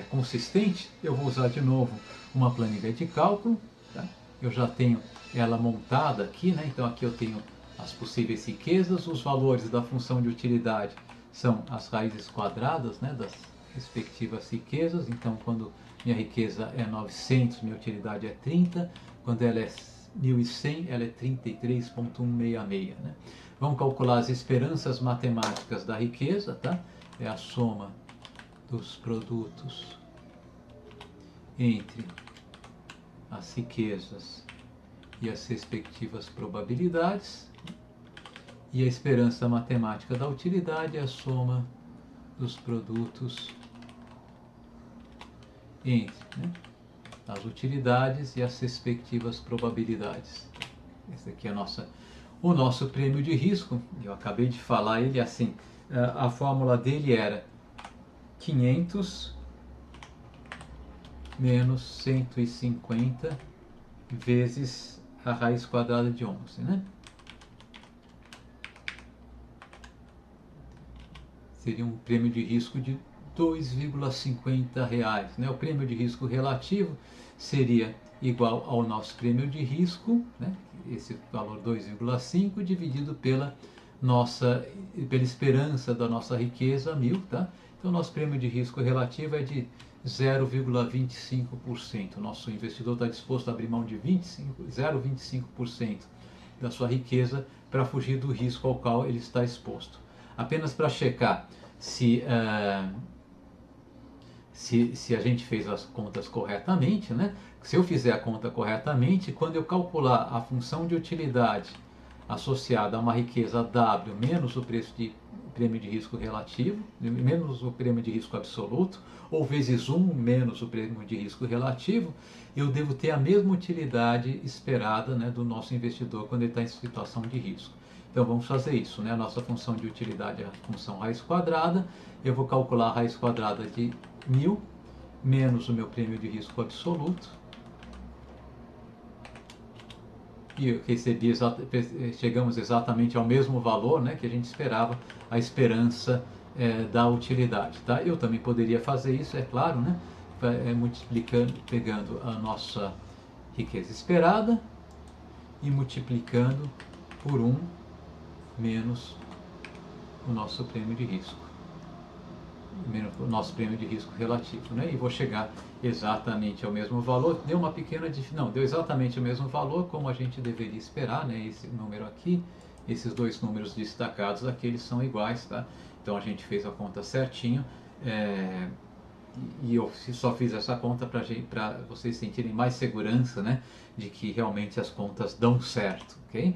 consistente, eu vou usar de novo uma planilha de cálculo. Tá? Eu já tenho ela montada aqui, né? Então aqui eu tenho as possíveis riquezas, os valores da função de utilidade são as raízes quadradas, né, das respectivas riquezas. Então, quando minha riqueza é 900, minha utilidade é 30. Quando ela é 1100, ela é 33,166. Né? Vamos calcular as esperanças matemáticas da riqueza, tá? É a soma dos produtos entre as riquezas e as respectivas probabilidades. E a esperança matemática da utilidade é a soma dos produtos entre, né, as utilidades e as respectivas probabilidades. Esse aqui é o nosso prêmio de risco. Eu acabei de falar ele assim. A fórmula dele era 500 menos 150 vezes a raiz quadrada de 11, né? Seria um prêmio de risco de R$ 2,50. Né? O prêmio de risco relativo seria igual ao nosso prêmio de risco, né? Esse valor 2,5 dividido pela esperança da nossa riqueza, 1000. Tá? Então, nosso prêmio de risco relativo é de 0,25%. O nosso investidor está disposto a abrir mão de 0,25% da sua riqueza para fugir do risco ao qual ele está exposto. Apenas para checar se a gente fez as contas corretamente, né? Se eu fizer a conta corretamente, quando eu calcular a função de utilidade associada a uma riqueza W menos o preço de prêmio de risco relativo, menos o prêmio de risco absoluto, ou vezes 1 menos o prêmio de risco relativo, eu devo ter a mesma utilidade esperada, né, do nosso investidor quando ele está em situação de risco. Então vamos fazer isso, né? A nossa função de utilidade é a função raiz quadrada. Eu vou calcular a raiz quadrada de 1000 menos o meu prêmio de risco absoluto. E eu recebi chegamos exatamente ao mesmo valor, né, que a gente esperava, a esperança da utilidade. Tá? Eu também poderia fazer isso, é claro, né? Multiplicando, pegando a nossa riqueza esperada e multiplicando por 1 menos o nosso prêmio de risco, menos o nosso prêmio de risco relativo, né? E vou chegar exatamente ao mesmo valor. Deu uma pequena diferença, não, deu exatamente o mesmo valor como a gente deveria esperar, né? Esse número aqui, esses dois números destacados aqui, eles são iguais, tá? Então a gente fez a conta certinho, e eu só fiz essa conta para vocês sentirem mais segurança, né? De que realmente as contas dão certo, ok?